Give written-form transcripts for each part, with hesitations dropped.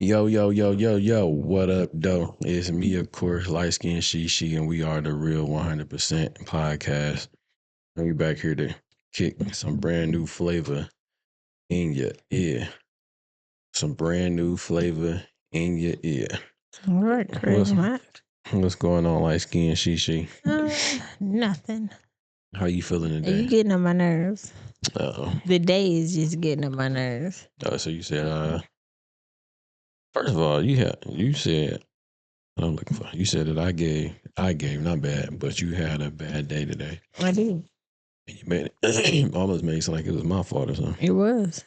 Yo, yo, yo, yo, yo, what up, though? It's me, of course, light skin she, and we are the Real 100% podcast. And we back here to kick some brand new flavor in your ear. Some brand new flavor in your ear. All right, Craig Matt. What's going on, light skin she? Nothing. How you feeling You today? getting on my nerves. Uh-oh. The day is just getting on my nerves. So you said, first of all, you said, I'm looking for, you said that I gave, not bad, but you had a bad day today. I did. You made it almost made it sound like it was my fault or something. It was.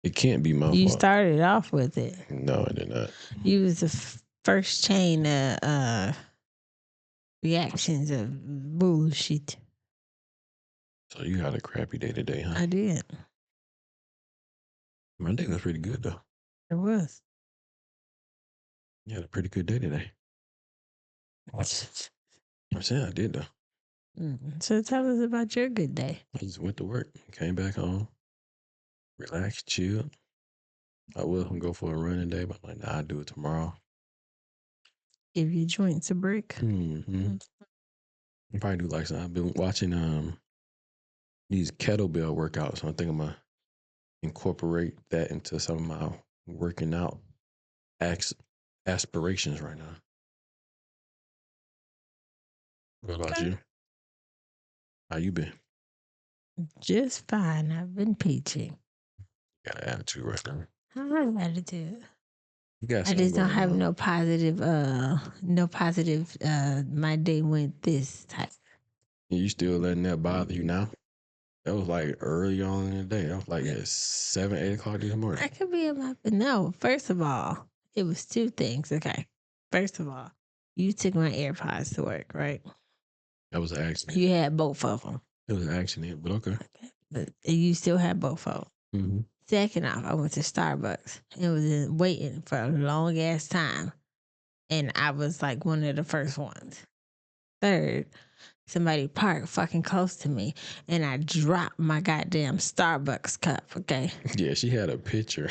It can't be my You fault. started off with it. No, I did not. You was the first chain of reactions of bullshit. So you had a crappy day today, huh? I did. My day was pretty good though. It was. You had a pretty good day today. I'm saying I did though. So tell us about your good day. I just went to work, came back home, relaxed, chilled. I was gonna go for a run today, but I'm like, nah, I'll do it tomorrow. Give your joints a break. Mm-hmm. I probably do like something. I've been watching these kettlebell workouts, so I think I'm gonna incorporate that into some of my working out aspirations right now. What about you? How you been? Just fine. I've been peachy. Got an attitude right now. I have an attitude. You got I just don't going have on. no positive, my day went this type. You still letting that bother you now? That was like early on in the day. That was like at 7, 8 o'clock this morning. I could be in my, no, first of all, it was two things. Okay. First of all, you took my AirPods to work, right? That was an accident. You had both of them. It was an accident, but okay. But you still had both of them. Mm-hmm. Second off, I went to Starbucks and was waiting for a long ass time. And I was like one of the first ones. Third, somebody parked fucking close to me and I dropped my goddamn Starbucks cup, okay? Yeah, she had a picture.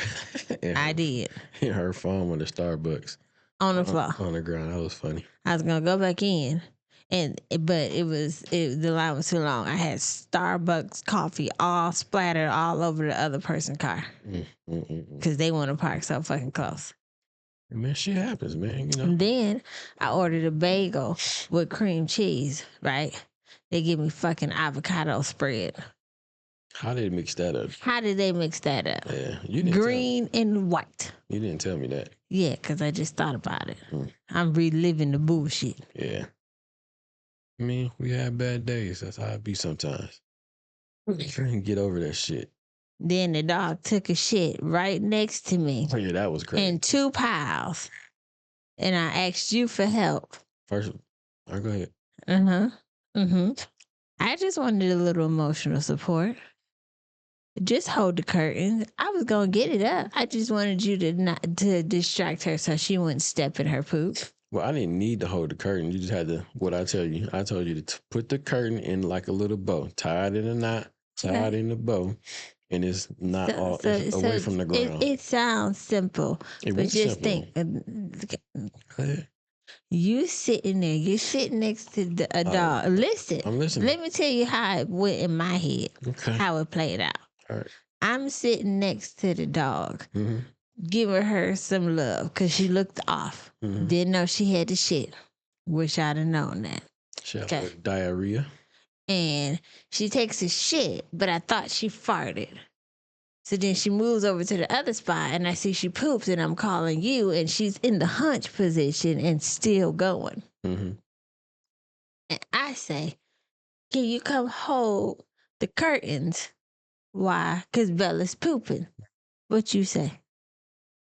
I did. In her phone with the Starbucks. On the floor. On the ground. That was funny. I was going to go back in, but the line was too long. I had Starbucks coffee all splattered all over the other person's car because they want to park so fucking close. Man, shit happens, man. You know. And then I ordered a bagel with cream cheese, right? They give me fucking avocado spread. How did they mix that up? How did they mix that up? Yeah, you didn't green and white. You didn't tell me that. Yeah, because I just thought about it. I'm reliving the bullshit. Yeah. I mean, we had bad days. That's how it be sometimes. Get over that shit. Then the dog took a shit right next to me. Oh, yeah, that was crazy. In 2 piles. And I asked you for help. First, all right, go ahead. I just wanted a little emotional support. Just hold the curtain. I was gonna get it up. I just wanted you to distract her so she wouldn't step in her poop. Well, I didn't need to hold the curtain. You just had to. What I tell you, I told you to put the curtain in like a little bow, tie it in a knot, tie it in the bow, and it's not it's away from the ground. It sounds simple, but just think. You sitting there. You sitting next to a dog. Listen. I'm listening. Let me tell you how it went in my head. Okay. How it played out. All right. I'm sitting next to the dog, giving her some love because she looked off. Didn't know she had the shit. Wish I'd have known that. She had diarrhea. And she takes a shit, but I thought she farted. So then she moves over to the other spot and I see she poops and I'm calling you and she's in the hunch position and still going. And I say, can you come hold the curtains? Why? Because Bella's pooping. What you say?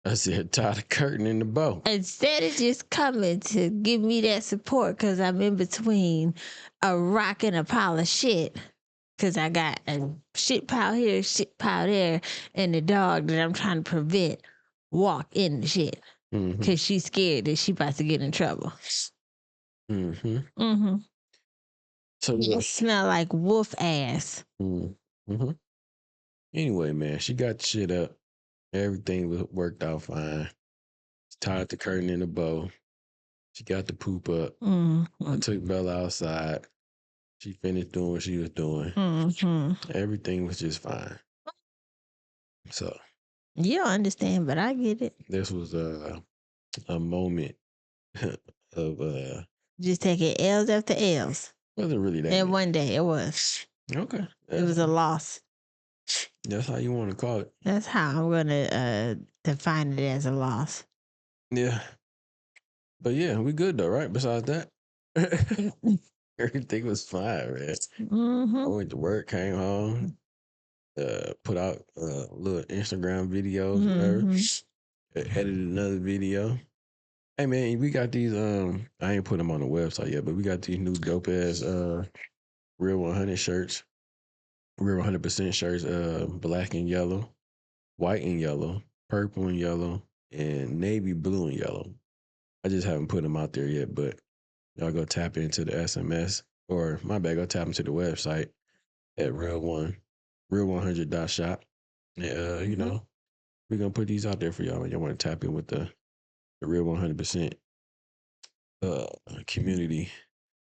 I said, tie the curtain in the bow. Instead of just coming to give me that support because I'm in between a rock and a pile of shit. Because I got a shit pile here, shit pile there, and the dog that I'm trying to prevent walk in the shit. Because she's scared that she about to get in trouble. So it smell like wolf ass. Anyway, man, she got the shit up. Everything was worked out fine. tied the curtain in a bow. She got the poop up. Mm-hmm. I took Bella outside. She finished doing what she was doing. Mm-hmm. Everything was just fine. So you don't understand, but I get it. this was a moment of Just taking L's after L's. wasn't really that. And many. one day it was. Okay. It was a loss. That's how you want to call it. That's how I'm gonna define it as a loss. Yeah. But yeah, we good though, right? Besides that, everything was fine, man. I went to work, came home, put out little Instagram videos, whatever. Edited another video. Hey man, we got these. I ain't put them on the website yet, but we got these new dope ass Real 100 shirts, Real 100% shirts. Black and yellow, white and yellow, purple and yellow, and navy blue and yellow. I just haven't put them out there yet, but y'all go tap into the SMS or my bad, go tap into the website at Real100.shop. You know, we're gonna put these out there for y'all when y'all want to tap in with the Real 100% community,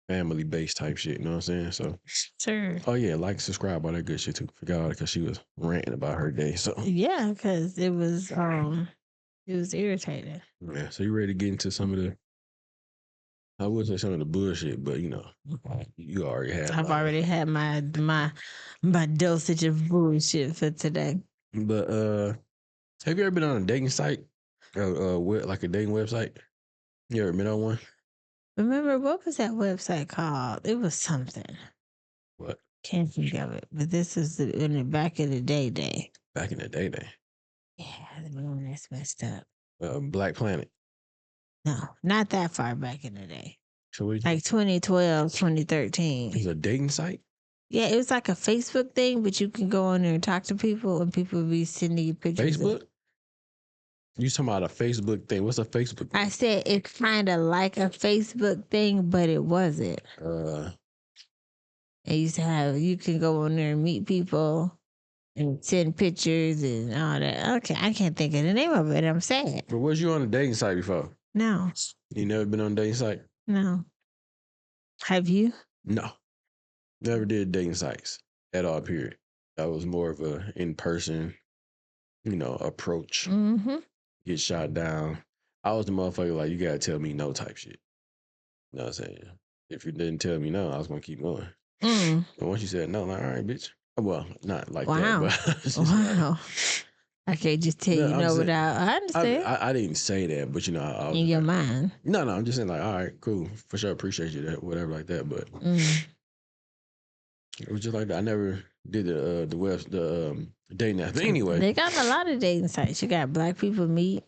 family based type shit. You know what I'm saying? So, Sure. oh yeah, like, subscribe, all that good shit too. Forgot because she was ranting about her day. So Yeah, because it was irritating. yeah, so you ready to get into some of the? I would say some of the bullshit, but you know, you already had. I've already had my dosage of bullshit for today. But have you ever been on a dating site? Like a dating website? You ever been on one? Remember, what was that website called? It was something. What? Can't think of it. But this is in the back of the day. Back in the day. Yeah, the one that's messed up. Black Planet. No, not that far back in the day. So what? Like 2012, 2013. It's a dating site? Yeah, it was like a Facebook thing, but you can go on there and talk to people, and people would be sending you pictures. Facebook? You talking about a Facebook thing? What's a Facebook thing? I said it's kind of like a Facebook thing, but it wasn't. It used to have, you can go on there and meet people and send pictures and all that. Okay, I can't think of the name of it. I'm sad. But was you on a dating site before? No. You never been on a dating site? No. Have you? No. Never did dating sites at all, period. That was more of a in-person, approach. Mm-hmm. Get shot down. I was the motherfucker like, you gotta tell me no type shit. You know what I'm saying? If you didn't tell me no, I was gonna keep going. And once you said no, I'm like, all right, bitch. Well, not like that, but wow. I can't just tell you no without. I understand. I didn't say that, but I was in your mind. No, I'm just saying like, all right, cool, for sure, appreciate you, that whatever like that. But it was just like that. I never did the dating app. But anyway, they got a lot of dating sites. You got Black People Meet,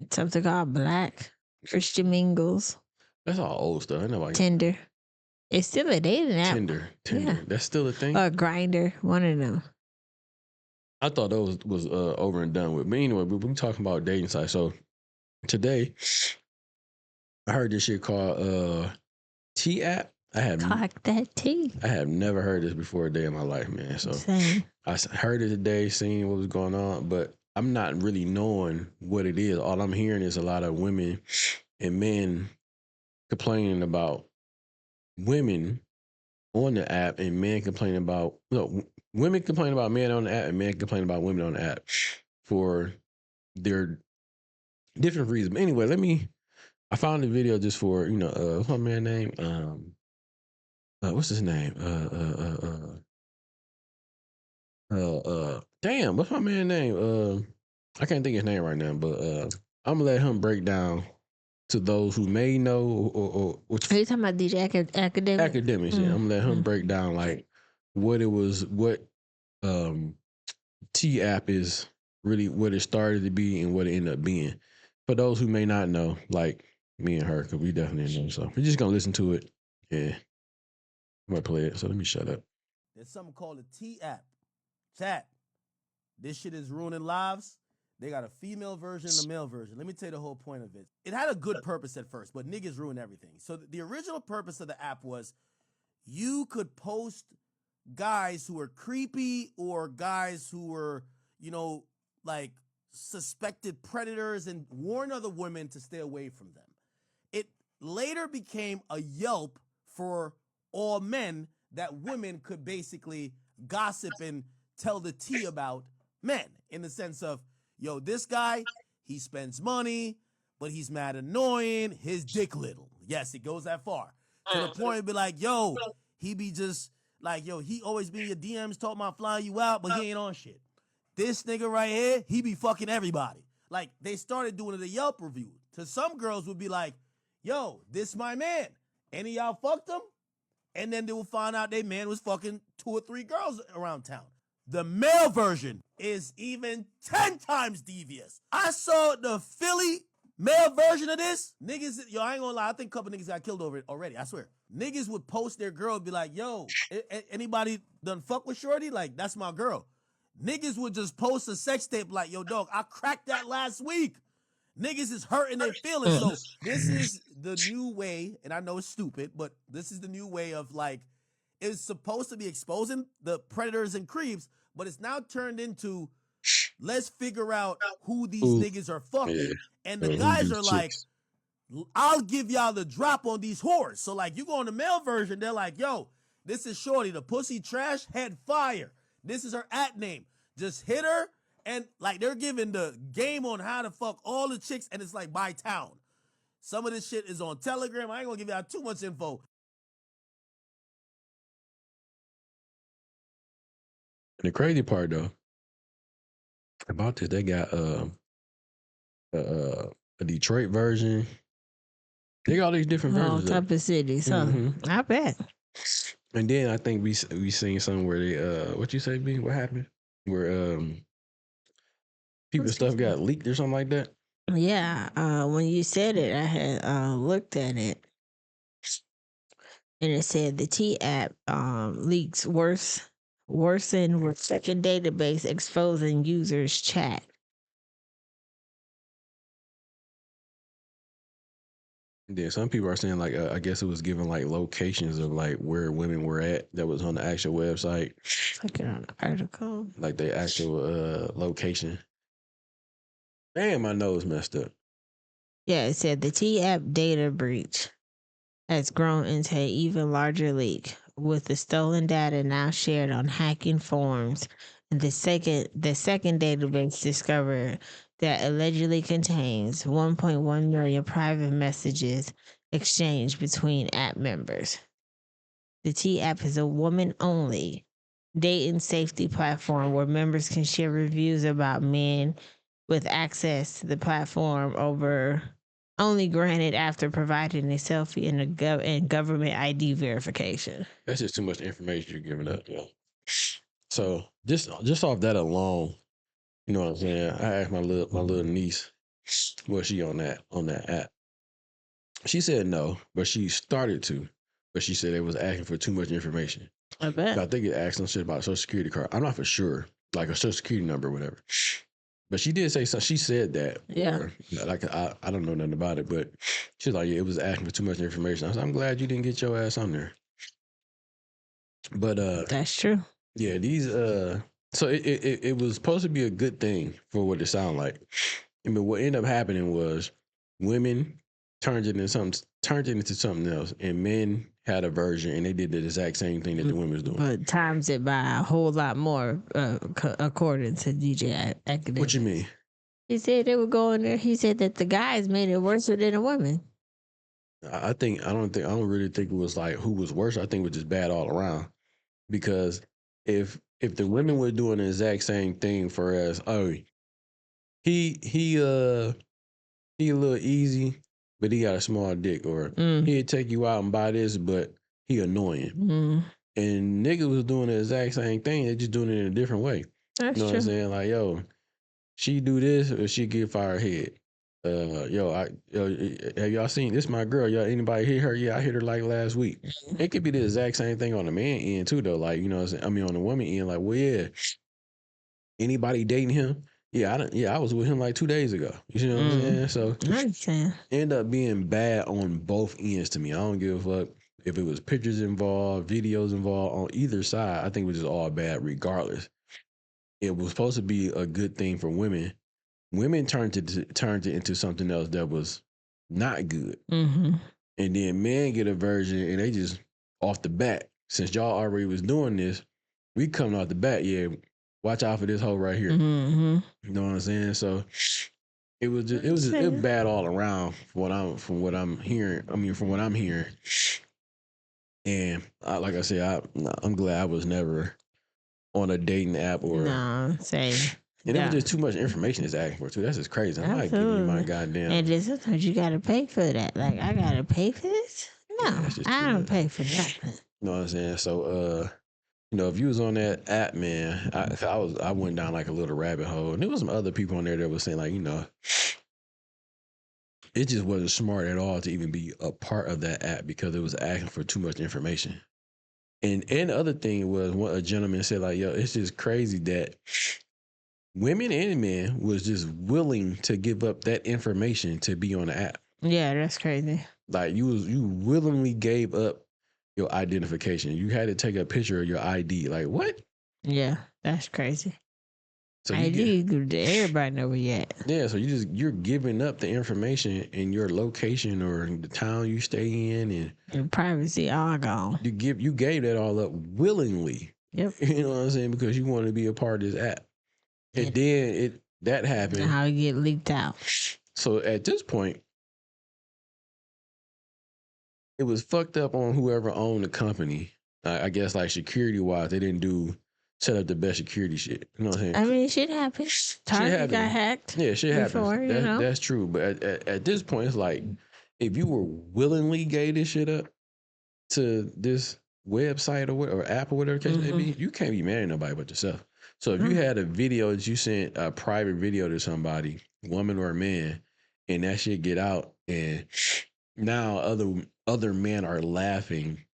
something called Black Christian Mingles. That's all old stuff. I know why. Tinder. It's still a dating app. Tinder. Yeah. That's still a thing. Or Grindr, one of them. I thought those was over and done with. But anyway, we talking about dating sites. So today, I heard this shit called T app. Clock that T. I have never heard this before a day in my life, man. So Same. I heard it today, seeing what was going on, but I'm not really knowing what it is. All I'm hearing is a lot of women and men complaining about women on the app, and men complaining about women complaining about men on the app, and men complaining about women on the app for their different reasons. But anyway, I found a video just for what's my man name? What's his name? Damn, what's my man name? I can't think of his name right now, but I'm gonna let him break down to those who may know or Are you talking about DJ Academics? Academics, yeah. I'm gonna let him break down like what it was, what T app is really, what it started to be and what it ended up being. For those who may not know, like me and her, because we definitely know. So we're just gonna listen to it. Yeah. I'm gonna play it, so let me shut up. There's something called a T app. Chat. This shit is ruining lives. They got a female version and a male version. Let me tell you the whole point of it. It had a good purpose at first, but niggas ruined everything. So the original purpose of the app was you could post guys who were creepy or guys who were, like suspected predators and warn other women to stay away from them. It later became a Yelp for all men that women could basically gossip and tell the tea about men, in the sense of, yo, this guy, he spends money, but he's mad annoying, his dick little. Yes, it goes that far. To the point of be like, yo, he be just like, yo, he always be in your DMs talking about flying you out, but he ain't on shit. This nigga right here, he be fucking everybody. Like, they started doing it a Yelp review. To some girls would be like, yo, this my man. Any of y'all fucked him? And then they will find out their man was fucking 2 or 3 girls around town. The male version is even 10 times devious. I saw the Philly male version of this. Niggas, yo, I ain't gonna lie, I think a couple niggas got killed over it already, I swear. Niggas would post their girl and be like, yo, anybody done fuck with Shorty? Like, that's my girl. Niggas would just post a sex tape like, yo, dog, I cracked that last week. Niggas is hurting their feelings. So this is the new way, and I know it's stupid, but this is the new way of, like, it's supposed to be exposing the predators and creeps, but it's now turned into, let's figure out who these niggas are fucking. Yeah. And the guys are like, I'll give y'all the drop on these whores. So, like, you go on the male version, they're like, yo, this is Shorty, the pussy trash head fire. This is her @name. Just hit her, and, like, they're giving the game on how to fuck all the chicks, and it's, like, by town. Some of this shit is on Telegram. I ain't gonna give y'all too much info. And the crazy part, though, about this, they got a Detroit version. They got all these different All versions. type of cities, huh? I bet. And then I think we seen something where they what you say, B? What happened? Where people's stuff got leaked or something like that. Yeah, when you said it, I had looked at it, and it said the T app leaks worsen with second database exposing users' chat. And then some people are saying, like, I guess it was giving, like, locations of, like, where women were at that was on the actual website. Looking on the article. Like, the actual location. Damn, my nose messed up. Yeah, it said the T app data breach has grown into an even larger leak, with the stolen data now shared on hacking forums. And the second database discovered that allegedly contains 1.1 million private messages exchanged between app members. The T app is a woman-only dating safety platform where members can share reviews about men, with access to the platform only granted after providing a selfie and government ID verification. That's just too much information you're giving up. Yeah. So just off that alone, you know what I'm saying? I asked my little niece, was she on that app? She said no, but she started to. But she said it was asking for too much information. I bet. I think it asked some shit about social security card. I'm not for sure, like a social security number or whatever. But she did say so. She said that. Yeah. Or, like, I don't know nothing about it, but she's like, yeah, it was asking for too much information. I was like, I'm glad you didn't get your ass on there. But that's true. Yeah, these so it was supposed to be a good thing for what it sounded like. I mean, what ended up happening was women turned it into something else, and men had a version, and they did the exact same thing that the women was doing. But times it by a whole lot more, according to DJ Academic. What you mean? He said they were going there. He said that the guys made it worse than the women. I don't really think it was like who was worse. I think it was just bad all around. Because if the women were doing the exact same thing for us, oh, he a little easy, but he got a small dick, or he'd take you out and buy this, but he annoying. And niggas was doing the exact same thing, they're just doing it in a different way. That's you know true. what I'm saying? Like, yo, she do this or she get fired head. Have y'all seen this? My girl, y'all, anybody hit her? Yeah, I hit her like last week. It could be the exact same thing on the man end too, though. Like, you know what I'm saying? I mean, on the woman end, like, well, yeah, anybody dating him? Yeah, I was with him like 2 days ago. You know what I'm saying? So I understand. End up being bad on both ends to me. I don't give a fuck if it was pictures involved, videos involved on either side. I think it was just all bad regardless. It was supposed to be a good thing for women women turned it into something else that was not good. Mm-hmm. And then men get a version and they just off the bat, since y'all already was doing this, we coming off the bat, yeah, watch out for this hoe right here. Mm-hmm. You know what I'm saying? So it was bad all around from what I'm hearing. I mean, from what I'm hearing. And like I said, I'm glad I was never on a dating app or No, say. and it was just too much information it's asking for too. That's just crazy. I'm not giving you my goddamn. And then sometimes you gotta pay for that. Like, I gotta pay for this? No, Yeah, that's just I too don't much. pay for nothing. You know what I'm saying? So you know, if you was on that app, man, I went down like a little rabbit hole, and there was some other people on there that was saying like, you know, it just wasn't smart at all to even be a part of that app because it was asking for too much information. And the other thing was, what a gentleman said, like, yo, it's just crazy that women and men was just willing to give up that information to be on the app. Yeah, that's crazy. Like you willingly gave up your identification. You had to take a picture of your ID. Like what? Yeah, that's crazy. So everybody know where you at. Yeah, so you're giving up the information in your location or in the town you stay in, and your privacy all gone. You gave that all up willingly. Yep. You know what I'm saying? Because you want to be a part of this app. And then that happened. How it get leaked out. So at this point, it was fucked up on whoever owned the company. I guess like security wise, they didn't set up the best security shit. You know what I'm saying? I mean, shit happens. Target got hacked. Yeah, shit before, happens. That's true. But at this point, it's like if you were willingly gave this shit up to this website or app or whatever the case may be, you can't be mad at nobody but yourself. So if you had a video that you sent a private video to somebody, woman or a man, and that shit get out, and now other men are laughing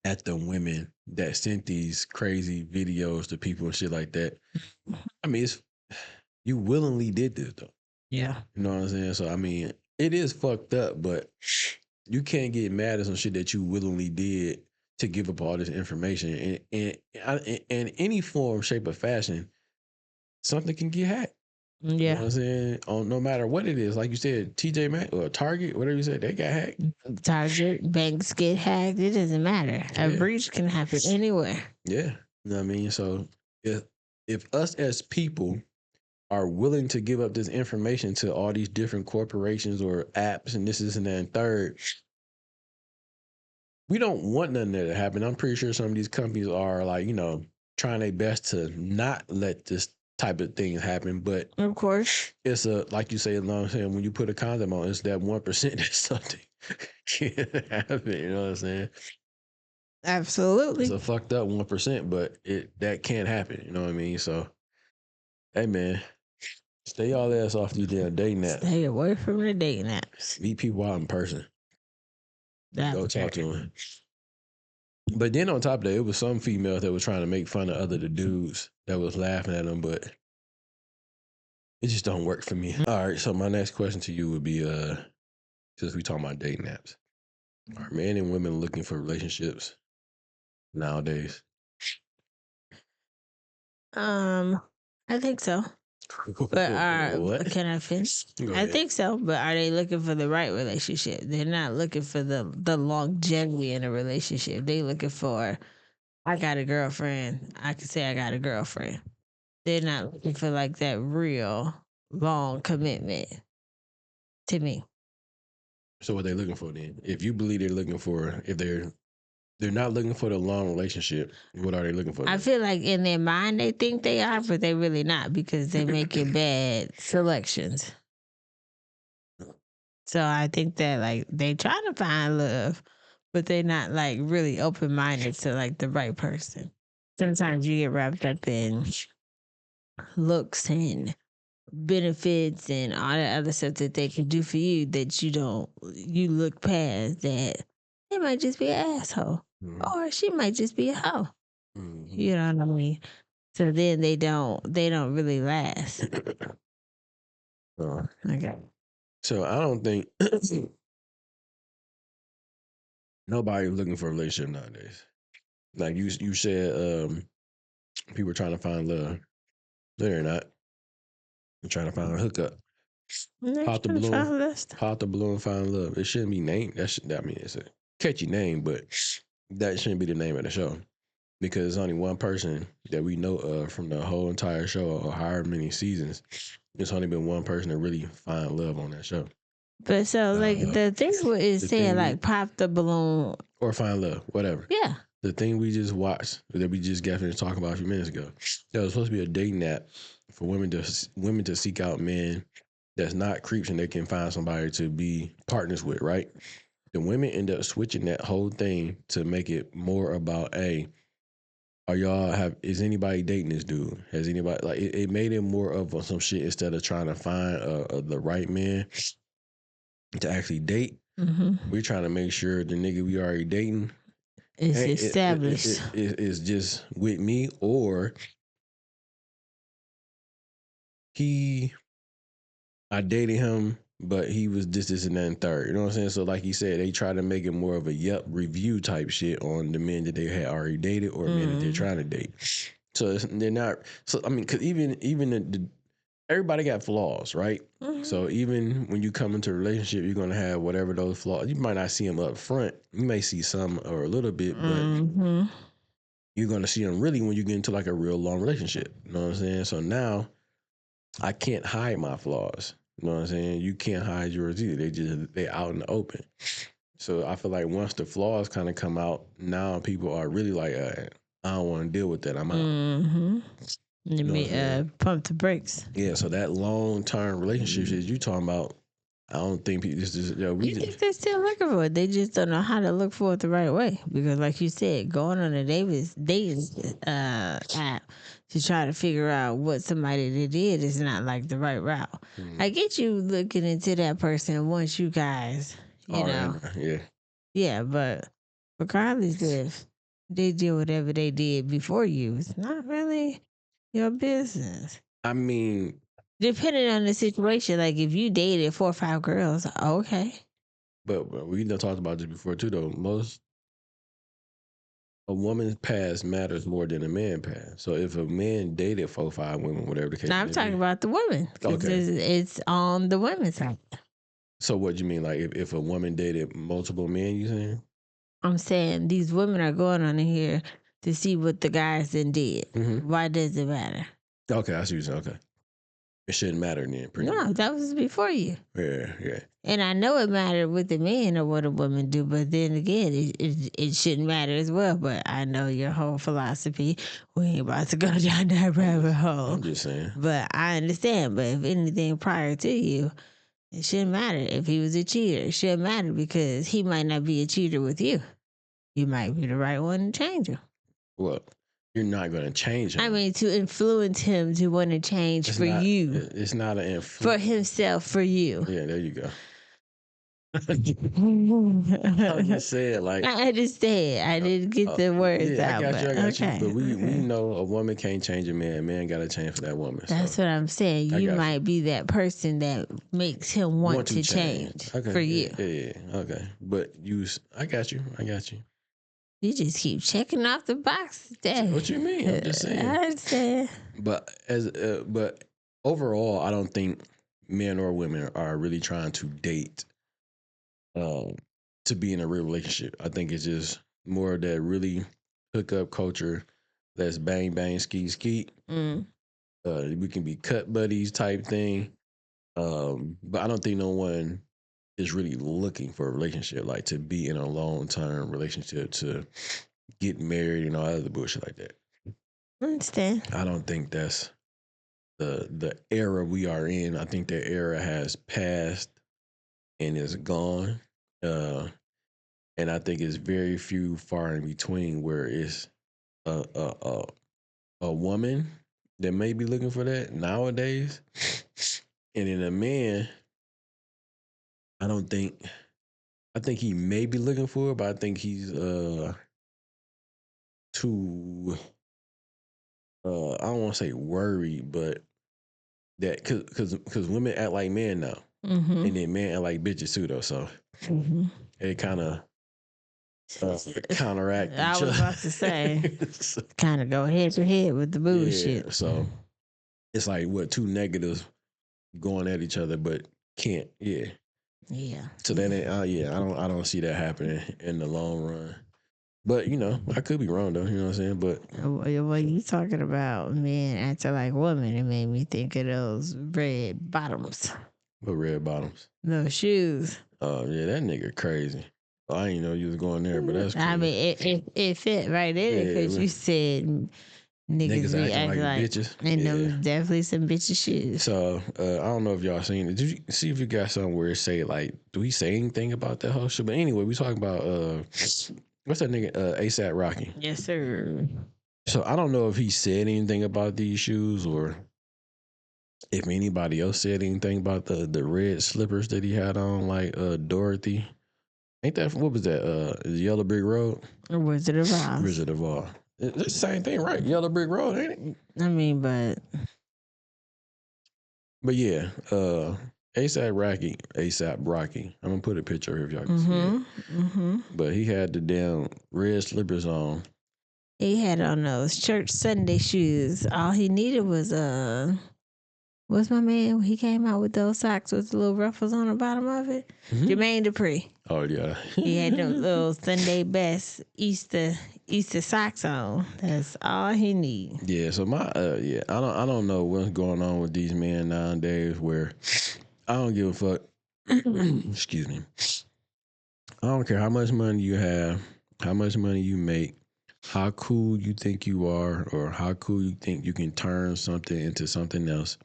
at the women that sent these crazy videos to people and shit like that. I mean, you willingly did this though. Yeah. You know what I'm saying? So I mean, it is fucked up, but you can't get mad at some shit that you willingly did to give up all this information. And in any form, shape, or fashion, something can get hacked. Yeah. You know what I'm saying? No matter what it is, like you said, TJ Maxx or Target, whatever you said, they got hacked. Target, banks get hacked. It doesn't matter. A breach can happen anywhere. Yeah. You know what I mean? So if us as people are willing to give up this information to all these different corporations or apps and this and that and third, we don't want none of that to happen. I'm pretty sure some of these companies are like, you know, trying their best to not let this type of thing happen. But of course, it's like you say, you know what I'm saying, when you put a condom on, it's that 1% that something can happen. You know what I'm saying? Absolutely. It's a fucked up 1%, but that can't happen. You know what I mean? So, hey man, stay y'all ass off these damn dating apps. Stay away from the dating apps. Meet people out in person. Go talk to them. But then on top of that, it was some females that was trying to make fun of the dudes that was laughing at them, but it just don't work for me. All right, so my next question to you would be, since we talking about dating apps, are men and women looking for relationships nowadays? I think so. But can I finish? I think so, but are they looking for the right relationship? They're not looking for the longevity in a relationship. They looking for, I got a girlfriend. I can say I got a girlfriend. They're not looking for like that real long commitment to me. So what they looking for then? If you believe they're looking for, if they're not looking for the long relationship, what are they looking for? I feel like in their mind they think they are, but they really not because they making bad selections. So I think that like they trying to find love, but they're not like really open minded to like the right person. Sometimes you get wrapped up in looks and benefits and all the other stuff that they can do for you that you look past that they might just be an asshole. Or she might just be a hoe. You know what I mean? So then they don't really last. Okay. So I don't think nobody's looking for a relationship nowadays. Like you said, people are trying to find love. No, they're not. I'm trying to find a hookup. They're Pop the trying to balloon. find us. Pop the balloon, find love. It shouldn't be named. I mean, it's a catchy name, but that shouldn't be the name of the show because there's only one person that we know of from the whole entire show or however many seasons. There's only been one person to really find love on that show. But so, like, the thing is the saying, thing we- like, pop the balloon. Or find love, whatever. Yeah. The thing we just watched that we just got finished talking about a few minutes ago, that was supposed to be a dating app for women to seek out men that's not creeps and they can find somebody to be partners with, right? The women end up switching that whole thing to make it more about, hey, is anybody dating this dude? Has anybody, like, it made it more of some shit instead of trying to find the right man to actually date. Mm-hmm. We're trying to make sure the nigga we already dating It's established. is just with me, or I dated him, but he was this, and that, and third. You know what I'm saying? So, like he said, they try to make it more of a review type shit on the men that they had already dated or men that they're trying to date. So they're not. So I mean, because even everybody got flaws, right? Mm-hmm. So even when you come into a relationship, you're gonna have whatever those flaws. You might not see them up front. You may see some or a little bit, but you're gonna see them really when you get into like a real long relationship. You know what I'm saying? So now I can't hide my flaws. You know what I'm saying? You can't hide yours either. They out in the open. So I feel like once the flaws kind of come out, now people are really like, I don't want to deal with that. I'm out. Mm-hmm. Let me pump the brakes. Yeah, so that long-term relationship is you talking about, I don't think people, I think they're still looking for it. They just don't know how to look for it the right way. Because like you said, going on a dating app to try to figure out what somebody that did is not like the right route. I get you looking into that person once you guys, you know. Yeah, but regardless if they did whatever they did before you, it's not really your business. I mean, depending on the situation, like if you dated 4 or 5 girls, okay. But we done talked about this before too, though. A woman's past matters more than a man's past. So if a man dated 4 or 5 women, whatever the case, now I'm talking about the women. Okay, it's on the women's side. So what do you mean, like if a woman dated multiple men? You saying? I'm saying these women are going on in here to see what the guys then did. Mm-hmm. Why does it matter? Okay, I see what you're saying. Okay. It shouldn't matter then. No, that was before you. Yeah. And I know it mattered with the men or what a woman do, but then again, it shouldn't matter as well. But I know your whole philosophy. We ain't about to go down that rabbit hole. I'm just saying. But I understand. But if anything prior to you, it shouldn't matter. If he was a cheater, it shouldn't matter because he might not be a cheater with you. You might be the right one to change him. Well, you're not going to change him. I mean, to influence him to want to change you. It's not an influence. For himself, for you. Yeah, there you go. I'm just saying, like. I understand. I didn't get the words out. I got you. But we know a woman can't change a man. A man got to change for that woman. That's what I'm saying. You might be that person that makes him want to change for you. Yeah. Okay. But I got you. You just keep checking off the box. What you mean? I'm just saying. I understand. But overall, I don't think men or women are really trying to date to be in a real relationship. I think it's just more of that really hookup culture. Let's bang bang skeet skeet. We can be cut buddies type thing. But I don't think no one is really looking for a relationship, like to be in a long-term relationship, to get married and all that other bullshit like that. I understand. I don't think that's the era we are in. I think that era has passed and is gone. And I think it's very few far in between where it's a woman that may be looking for that nowadays. And then a man, I think he may be looking for it, but I think he's too I don't want to say worried, but that because women act like men now, and then men act like bitches too, though. So it kind of counteract. I was about to say, kind of go head to head with the bullshit. Yeah, so it's like what, two negatives going at each other, but can't. Yeah. Yeah. So then, I don't see that happening in the long run. But I could be wrong though. You know what I'm saying? But When you talking about men acting like women, it made me think of those red bottoms, but red bottoms. those shoes. Oh yeah, that nigga crazy. I didn't know you was going there, but that's cool. I mean, it fit right in because Yeah, you said niggas be acting like bitches. and Yeah. those definitely some bitches shoes. So I don't know if y'all seen it. Did you see if you got something where it say like, do we say anything about that whole shit? But anyway, we talking about what's that nigga ASAP Rocky? Yes, sir. So I don't know if he said anything about these shoes or if anybody else said anything about the red slippers that he had on, like Dorothy. Ain't that what was that? Yellow Brick Road? Or Wizard of Oz. Wizard of Oz. It's the same thing, right? Yellow Brick Road, ain't it? I mean, but yeah, ASAP Rocky. I'm gonna put a picture here if y'all can see it. But he had the damn red slippers on. He had on those church Sunday shoes. All he needed was what's my man? He came out with those socks with the little ruffles on the bottom of it. Jermaine Dupri. Oh yeah. He had them little Sunday best Easter socks on. That's all he need. Yeah. So I don't know what's going on with these men nowadays. Where I don't give a fuck. Excuse me. I don't care how much money you have, how much money you make, how cool you think you are, or how cool you think you can turn something into something else.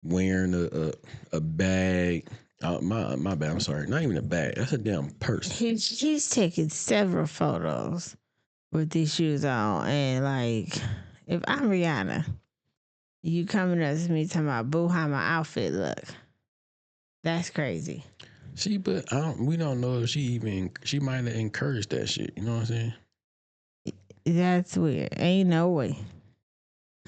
Wearing a bag. My bad. I'm sorry. Not even a bag. That's a damn purse. He's taken several photos with these shoes on, and like, if I'm Rihanna, you coming up to me talking about boo how my outfit look. That's crazy. But we don't know if she might have encouraged that shit. You know what I'm saying? That's weird. Ain't no way.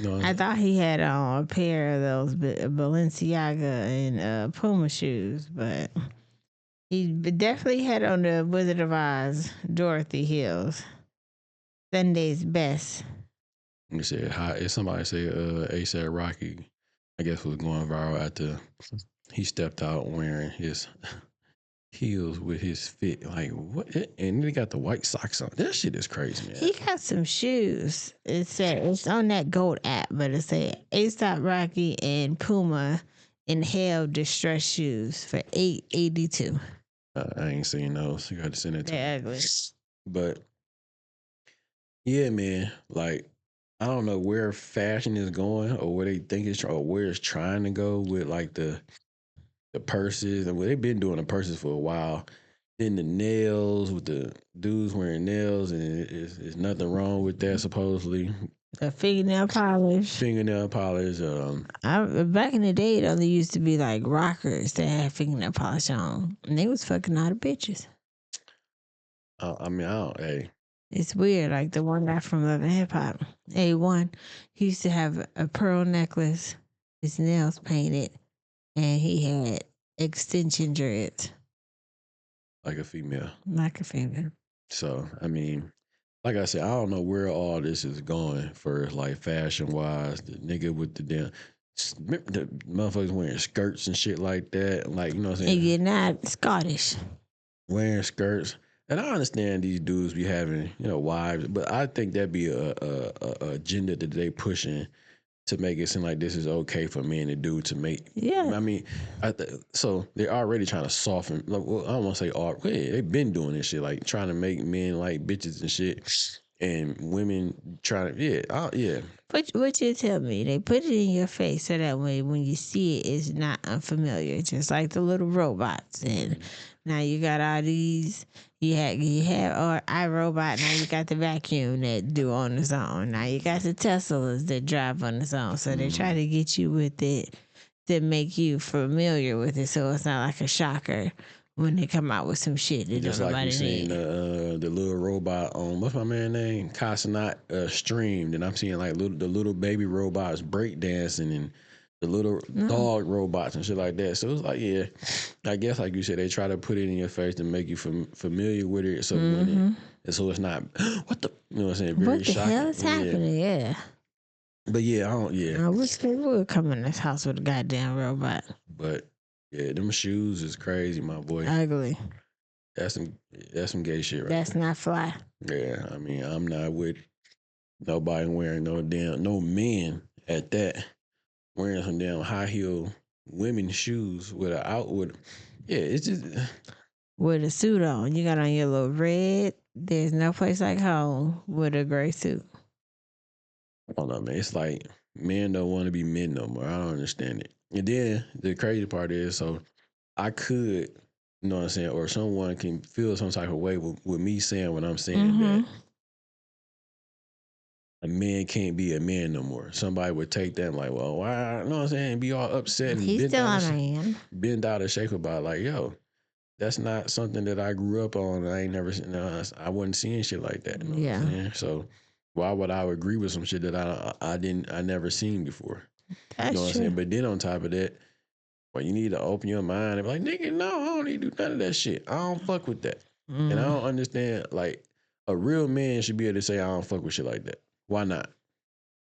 No, I thought he had on a pair of those Balenciaga and Puma shoes, but he definitely had on the Wizard of Oz Dorothy heels. Sunday's best. you said if somebody say ASAP Rocky, I guess was going viral after he stepped out wearing his heels with his fit. Like what? And he got the white socks on. That shit is crazy, man. He got some shoes. It's on that Gold app, but it said ASAP Rocky and Puma in hell distress shoes for $882. I ain't seen those. You got to send it to me. They're ugly. But yeah, man. Like I don't know where fashion is going or where they think it's or where it's trying to go with like the purses, and they've been doing the purses for a while. Then the nails with the dudes wearing nails, and there's nothing wrong with that supposedly. A fingernail polish. Fingernail polish. Back in the day, it only used to be like rockers that had fingernail polish on, and they was fucking all the bitches. I mean, I don't. Hey, it's weird. Like the one guy from Love and Hip Hop, A1, he used to have a pearl necklace, his nails painted, and he had extension dreads. Like a female. Like a female. So, I mean, like I said, I don't know where all this is going first, like fashion wise. The nigga with the damn, the motherfuckers wearing skirts and shit like that. Like, you know what I'm saying? And you're not Scottish. Wearing skirts. And I understand these dudes be having, wives, but I think that'd be a agenda that they pushing to make it seem like this is okay for men to do to make. Yeah. I mean, so they're already trying to soften. Well, I don't want to say they've been doing this shit, like trying to make men like bitches and shit, and women trying to, yeah. What you tell me? They put it in your face so that way when you see it, it's not unfamiliar. Just like the little robots, and now you got all these. You have iRobot. Now you got the vacuum that do on its own. Now you got the Teslas that drive on its own. So they try to get you with it to make you familiar with it, so it's not like a shocker when they come out with some shit that just don't like you nobody seen need. the little robot on what's my man name Cosmonaut streamed, and I'm seeing like the little baby robots breakdancing and the little dog robots and shit like that. So it's like, yeah, I guess like you said, they try to put it in your face to make you familiar with it. So so it's not what the what the hell is happening? Yeah. But yeah, I don't. Yeah, I wish they would come in this house with a goddamn robot. but yeah, them shoes is crazy, my boy. Ugly. That's some gay shit right That's there. not fly. Yeah, I mean, I'm not with nobody wearing no men at that wearing some damn high heel women's shoes with a outward. Yeah, it's just With a suit on. You got on your little red. There's no place like home with a gray suit. I don't know, man. It's like men don't want to be men no more. I don't understand it. And then the crazy part is, so I could, you know what I'm saying, or someone can feel some type of way with me saying what I'm saying that a man can't be a man no more. Somebody would take that and like, well, why? You know what I'm saying? Be all upset and He's still a man. bend out of shape about it, like, yo, that's not something that I grew up on. I ain't never, I wasn't seeing shit like that. You know what I'm saying? So why would I agree with some shit that I never seen before? That's You know what I'm true. saying? But then on top of that, well, you need to open your mind and be like, nigga, no, I don't need to do none of that shit. I don't fuck with that. And I don't understand, like, a real man should be able to say, I don't fuck with shit like that. Why not?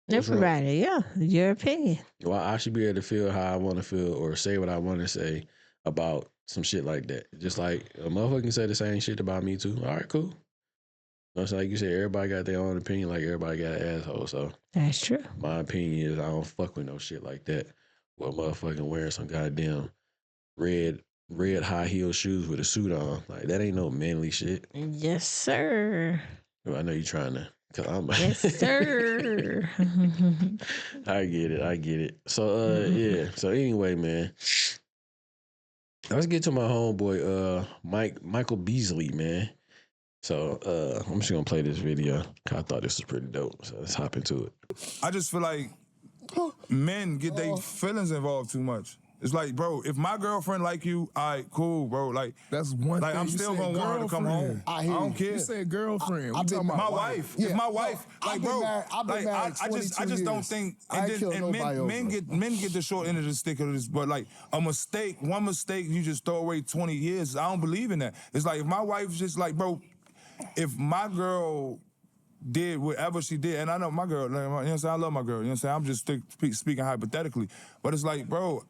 What's wrong? Everybody, yeah, your opinion. Well, I should be able to feel how I want to feel or say what I want to say about some shit like that. Just like a motherfucker can say the same shit about me too. All right, cool. It's like you said, everybody got their own opinion, like everybody got an asshole. So That's true. my opinion is I don't fuck with no shit like that. Well, motherfucking wearing some goddamn red high heel shoes with a suit on. Like that ain't no manly shit. Yes, sir. Well, I know you trying to. Cause I'm Yes, sir. I get it. So yeah. So anyway, man. Let's get to my homeboy, Michael Beasley, man. So I'm just gonna play this video. I thought this was pretty dope. So let's hop into it. I just feel like men get their feelings involved too much. It's like, bro, if my girlfriend like you, all right, cool, bro. Like that's one like thing. I'm still gonna want her to come home. I don't care. You said girlfriend. I'm talking about my wife. Yeah. If my wife, I've like, been bro, married, I've been like married I just 22 don't years. think. I ain't killed nobody men get the short end of the stick of this. But like one mistake, you just throw away 20 years. I don't believe in that. It's like if my wife's just like, bro, if my girl did whatever she did, and I know my girl, like, you know what I'm saying? I love my girl, you know what I'm saying? I'm just speaking hypothetically. But it's like, bro,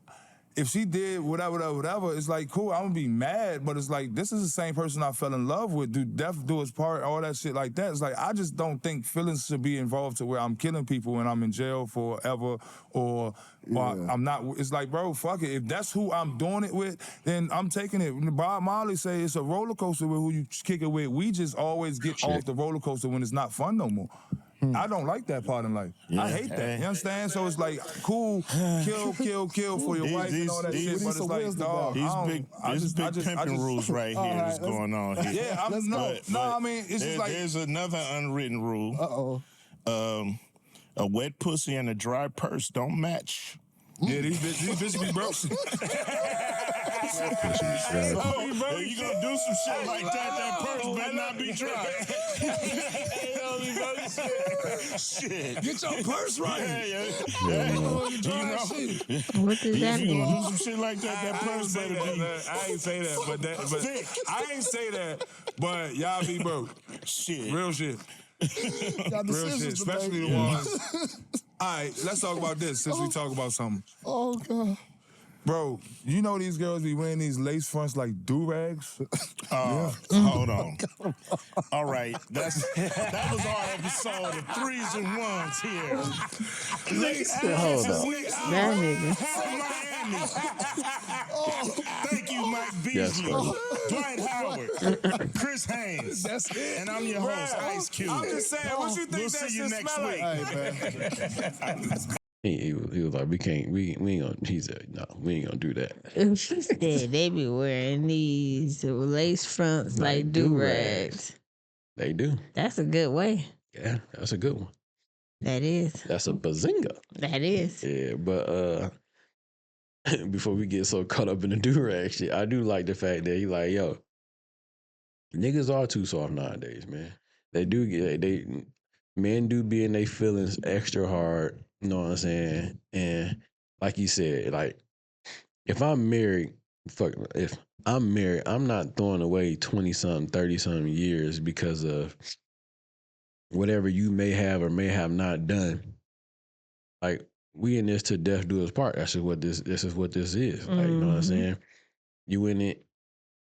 if she did whatever, it's like, cool, I'm gonna be mad, but it's like, this is the same person I fell in love with, do death do his part, all that shit like that. It's like, I just don't think feelings should be involved to where I'm killing people and I'm in jail forever, or I'm not, it's like, bro, fuck it. If that's who I'm doing it with, then I'm taking it. Bob Marley say it's a roller coaster with who you kick it with. We just always get off the roller coaster when it's not fun no more. I don't like that part in life. I hate that. You understand? So it's like, cool, kill for your wife and all that shit. But it's like, dog, these big pimping rules right here that's going on here. Yeah, I mean, it's just like there's another unwritten rule. A wet pussy and a dry purse don't match. Yeah, these bitches be broke. So, if you gonna do some shit like that purse better not be dry. Shit. Get your purse right. What does that If you mean? gonna do some shit like that purse better be. I ain't say that, but I ain't say that, but y'all be broke. Shit. Real shit. Real shit, especially the ones. All right, let's talk about this since we talk about something. Oh, God. Bro, you know these girls be wearing these lace fronts like do-rags? Hold on. All right, that was our episode of Threes and Ones here. Hold on. That nigga. Miami. Thank you, Mike Beasley, Dwight Howard, Chris Haynes. That's it. And I'm your host, Ice Cube. I'm just saying, what you think We'll that see you shit next smell week. like? He was like, we ain't gonna. He said, no, we ain't gonna do that. She said they be wearing these lace fronts like do-rags. They do. That's a good way. Yeah, that's a good one. That is. That's a bazinga. That is. Yeah, but before we get so caught up in the do-rag shit, I do like the fact that he like, yo, niggas are too soft nowadays, man. They do get men do be in their feelings extra hard. You know what I'm saying? And like you said, like if I'm married, if I'm married, I'm not throwing away 20-something, 30-something years because of whatever you may have or may have not done like we in this to death do us part. That's just what this is what this is. Like, you know what I'm saying? You in it,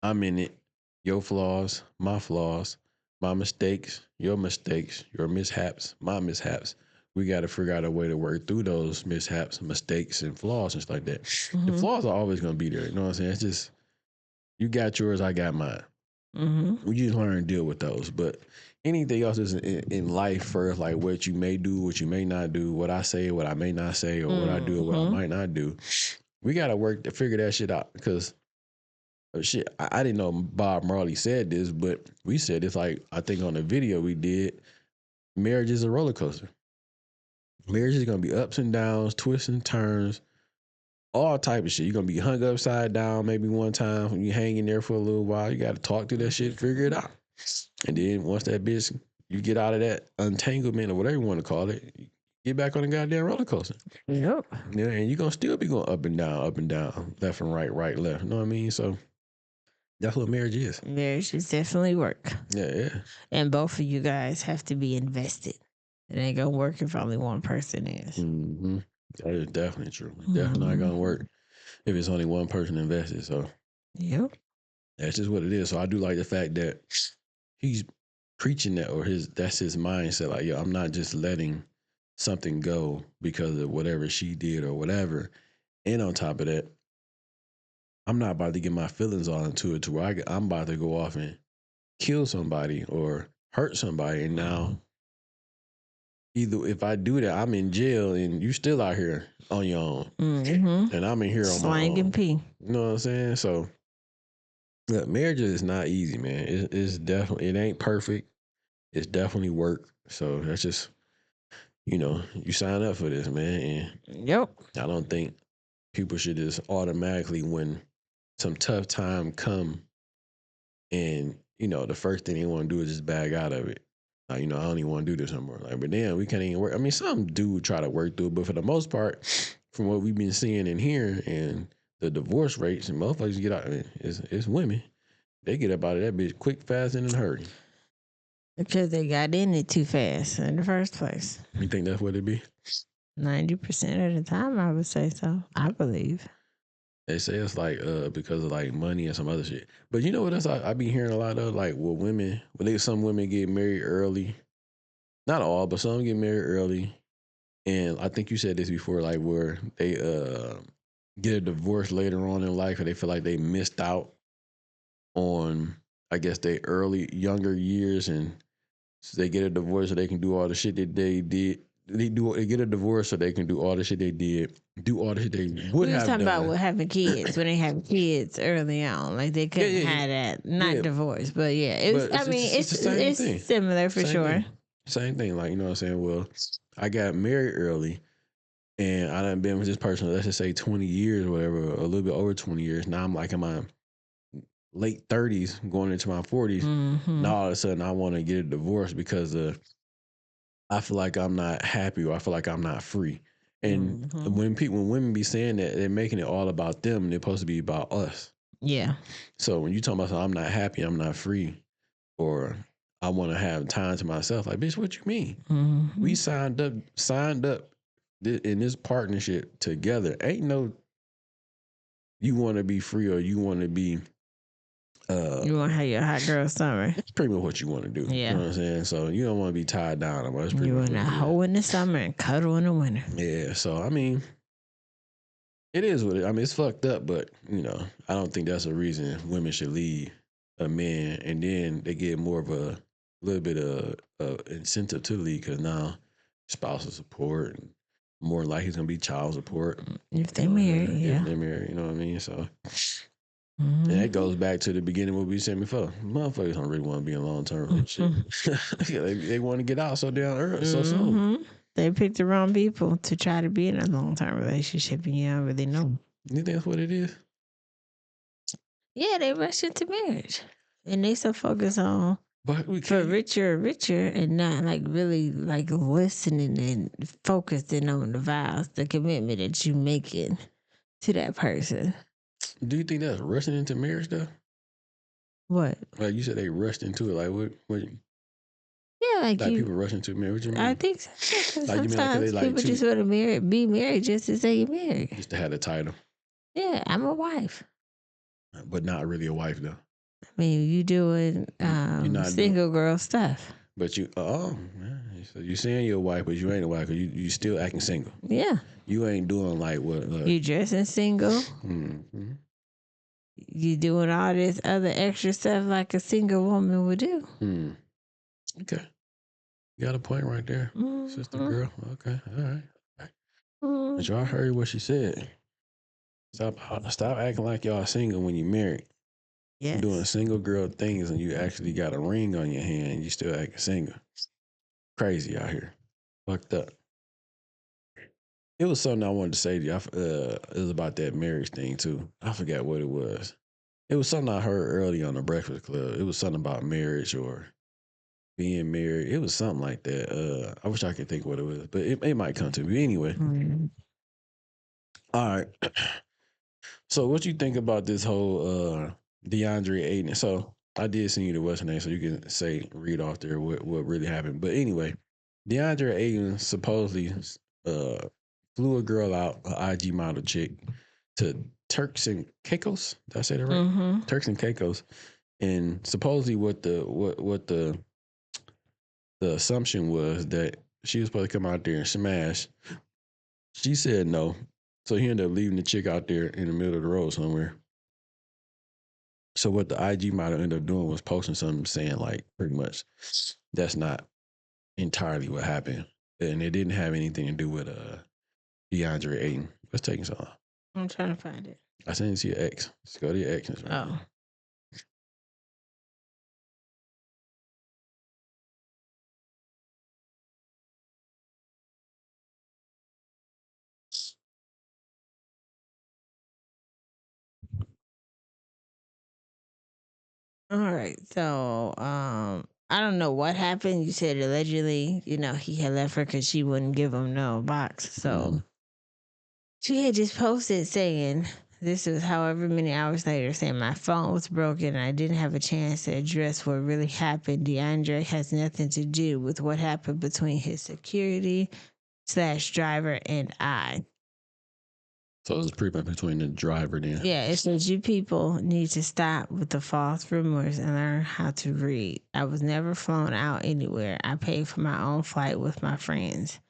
I'm in it. Your flaws, my mistakes, your mishaps, my mishaps. We got to figure out a way to work through those mishaps, mistakes, and flaws and stuff like that. The flaws are always going to be there. You know what I'm saying? It's just, you got yours, I got mine. We just learn to deal with those. But anything else is in life first, like what you may do, what you may not do, what I say, what I may not say, or what I do, or what I might not do. We got to work to figure that shit out because shit, I didn't know Bob Marley said this, but we said it's like, I think on the video we did, marriage is a roller coaster. Marriage is going to be ups and downs, twists and turns, all type of shit. You're going to be hung upside down maybe one time when you hang in there for a little while. You got to talk through that shit, figure it out. And then once that bitch, you get out of that entanglement or whatever you want to call it, you get back on the goddamn roller coaster. Yep. Yeah, and you're going to still be going up and down, left and right, left. You know what I mean? So that's what marriage is. Marriage is definitely work. Yeah. And both of you guys have to be invested. It ain't gonna work if only one person is. Mm-hmm. That is definitely true. It's definitely not gonna work if it's only one person invested. So Yep. that's just what it is. So I do like the fact that he's preaching that, or that's his mindset. Like, yo, I'm not just letting something go because of whatever she did or whatever. And on top of that, I'm not about to get my feelings all into it to where I'm about to go off and kill somebody or hurt somebody. And now, either if I do that, I'm in jail and you still out here on your own. And I'm in here on my own. Slang and pee. You know what I'm saying? So, look, marriage is not easy, man. It's definitely, it ain't perfect. It's definitely work. So that's just, you sign up for this, man. And Yep. I don't think people should just automatically, when some tough time come and, the first thing they want to do is just bag out of it. I don't even want to do this anymore. Like, but damn, we can't even work. I mean, some do try to work through it, but for the most part, from what we've been seeing and hearing, and the divorce rates, and motherfuckers get out, it's women. They get up out of that bitch quick, fast, and in a hurry. Because they got in it too fast in the first place. You think that's what it be? 90% of the time, I would say so. I believe. They say it's like because of like money and some other shit. But you know what else I be hearing a lot of? Like, some women get married early. Not all, but some get married early. And I think you said this before, like where they get a divorce later on in life, and they feel like they missed out on, I guess, their younger years, and so they get a divorce so they can do all the shit that they did. They get a divorce so they can do all the shit they did, do all the shit they would have done. We was talking about having kids when they have kids early on, like they couldn't have that, not divorce, but yeah, it's similar for sure. Same thing, like, you know what I'm saying? Well, I got married early, and I done been with this person, let's just say 20 years or whatever, a little bit over 20 years. Now I'm like in my late 30s, going into my 40s. Now all of a sudden I want to get a divorce because I feel like I'm not happy, or I feel like I'm not free. And when women be saying that, they're making it all about them, and they're supposed to be about us. Yeah. So when you talk about I'm not happy, I'm not free, or I want to have time to myself, like, bitch, what you mean? We signed up in this partnership together. Ain't no you want to be free or you want to be you want to have your hot girl summer. That's pretty much what you want to do. Yeah. You know what I'm saying? So you don't want to be tied down. You want to hoe in the summer and cuddle in the winter. Yeah. So, I mean, it is what it. I mean, it's fucked up, but, I don't think that's a reason women should leave a man, and then they get more of a little bit of incentive to leave because now spousal support, and more likely it's going to be child support. If they married, yeah. If they're married, you know what I mean? So... And that goes back to the beginning what we said before. Motherfuckers don't really want to be in a long-term relationship. they want to get out so damn early, so soon. They picked the wrong people to try to be in a long-term relationship, and you don't really know. You think that's what it is? Yeah, they rush into marriage. And they so focused on for richer, and not like really like listening and focusing on the vows, the commitment that you making to that person. Do you think that's rushing into marriage though? What? Like you said, they rushed into it. Like what? Yeah, like Like you. people rushing to marry. What you mean? I think so. 'Cause Like, you mean like sometimes they like people too- just want to be married just to say you're married. Just to have the title, Yeah, I'm a wife. but not really a wife though. I mean, you doing You're not single girl stuff. But you, so you saying you're a wife, but you ain't a wife. 'Cause you still acting single. Yeah, You ain't doing like what? you dressing single. Mm-hmm. You doing all this other extra stuff like a single woman would do. Okay, you got a point right there, sister girl. Okay, all right. But y'all heard what she said. Stop acting like y'all single when you married. Yes. Doing single girl things and you actually got a ring on your hand and you still acting single. Crazy out here. Fucked up. It was something I wanted to say to you. It was about that marriage thing too. I forgot what it was. It was something I heard early on the Breakfast Club. It was something about marriage or being married. It was something like that. I wish I could think what it was, but it might come to me. Anyway. All right. So what you think about this whole DeAndre Ayton? So I did send you the Western name so you can read off there what really happened. But anyway, DeAndre Ayton supposedly flew a girl out, an IG model chick, to Turks and Caicos. Did I say that right? Mm-hmm. Turks and Caicos. And supposedly what the assumption was that she was supposed to come out there and smash. She said no. So he ended up leaving the chick out there in the middle of the road somewhere. So what the IG model ended up doing was posting something saying like pretty much that's not entirely what happened. And it didn't have anything to do with DeAndre Ayton. What's taking so long? I'm trying to find it. I sent it to your ex. Just go to your ex. Right Oh. All right. So, I don't know what happened. You said allegedly, he had left her because she wouldn't give him no box. So she had just posted saying this was however many hours later, saying my phone was broken and I didn't have a chance to address what really happened. DeAndre has nothing to do with what happened between his security/driver and I. So it was pretty much between the driver then. Yeah, it says you people need to stop with the false rumors and learn how to read. I was never flown out anywhere. I paid for my own flight with my friends.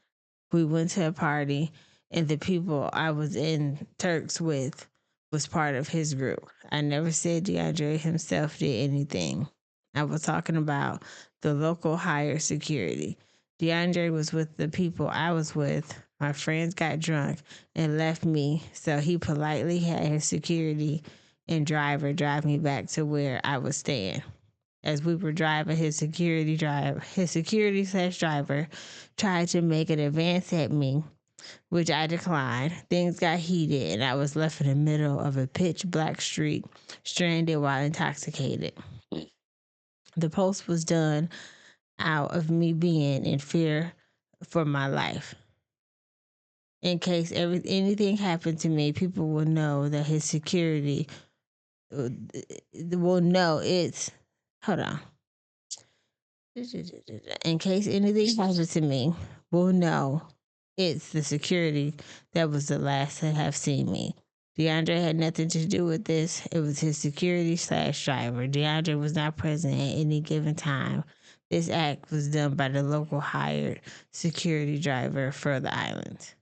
We went to a party and the people I was in Turks with was part of his group. I never said DeAndre himself did anything. I was talking about the local hired security. DeAndre was with the people I was with. My friends got drunk and left me, so he politely had his security and driver drive me back to where I was staying. As we were driving, his security/driver tried to make an advance at me, which I declined. Things got heated, and I was left in the middle of a pitch black street, stranded while intoxicated. The post was done out of me being in fear for my life. In case anything happened to me, people will know that his security will know it's. Hold on. In case anything happens to me, we'll know it's the security that was the last to have seen me. DeAndre had nothing to do with this. It was his security/driver. DeAndre was not present at any given time. This act was done by the local hired security driver for the island.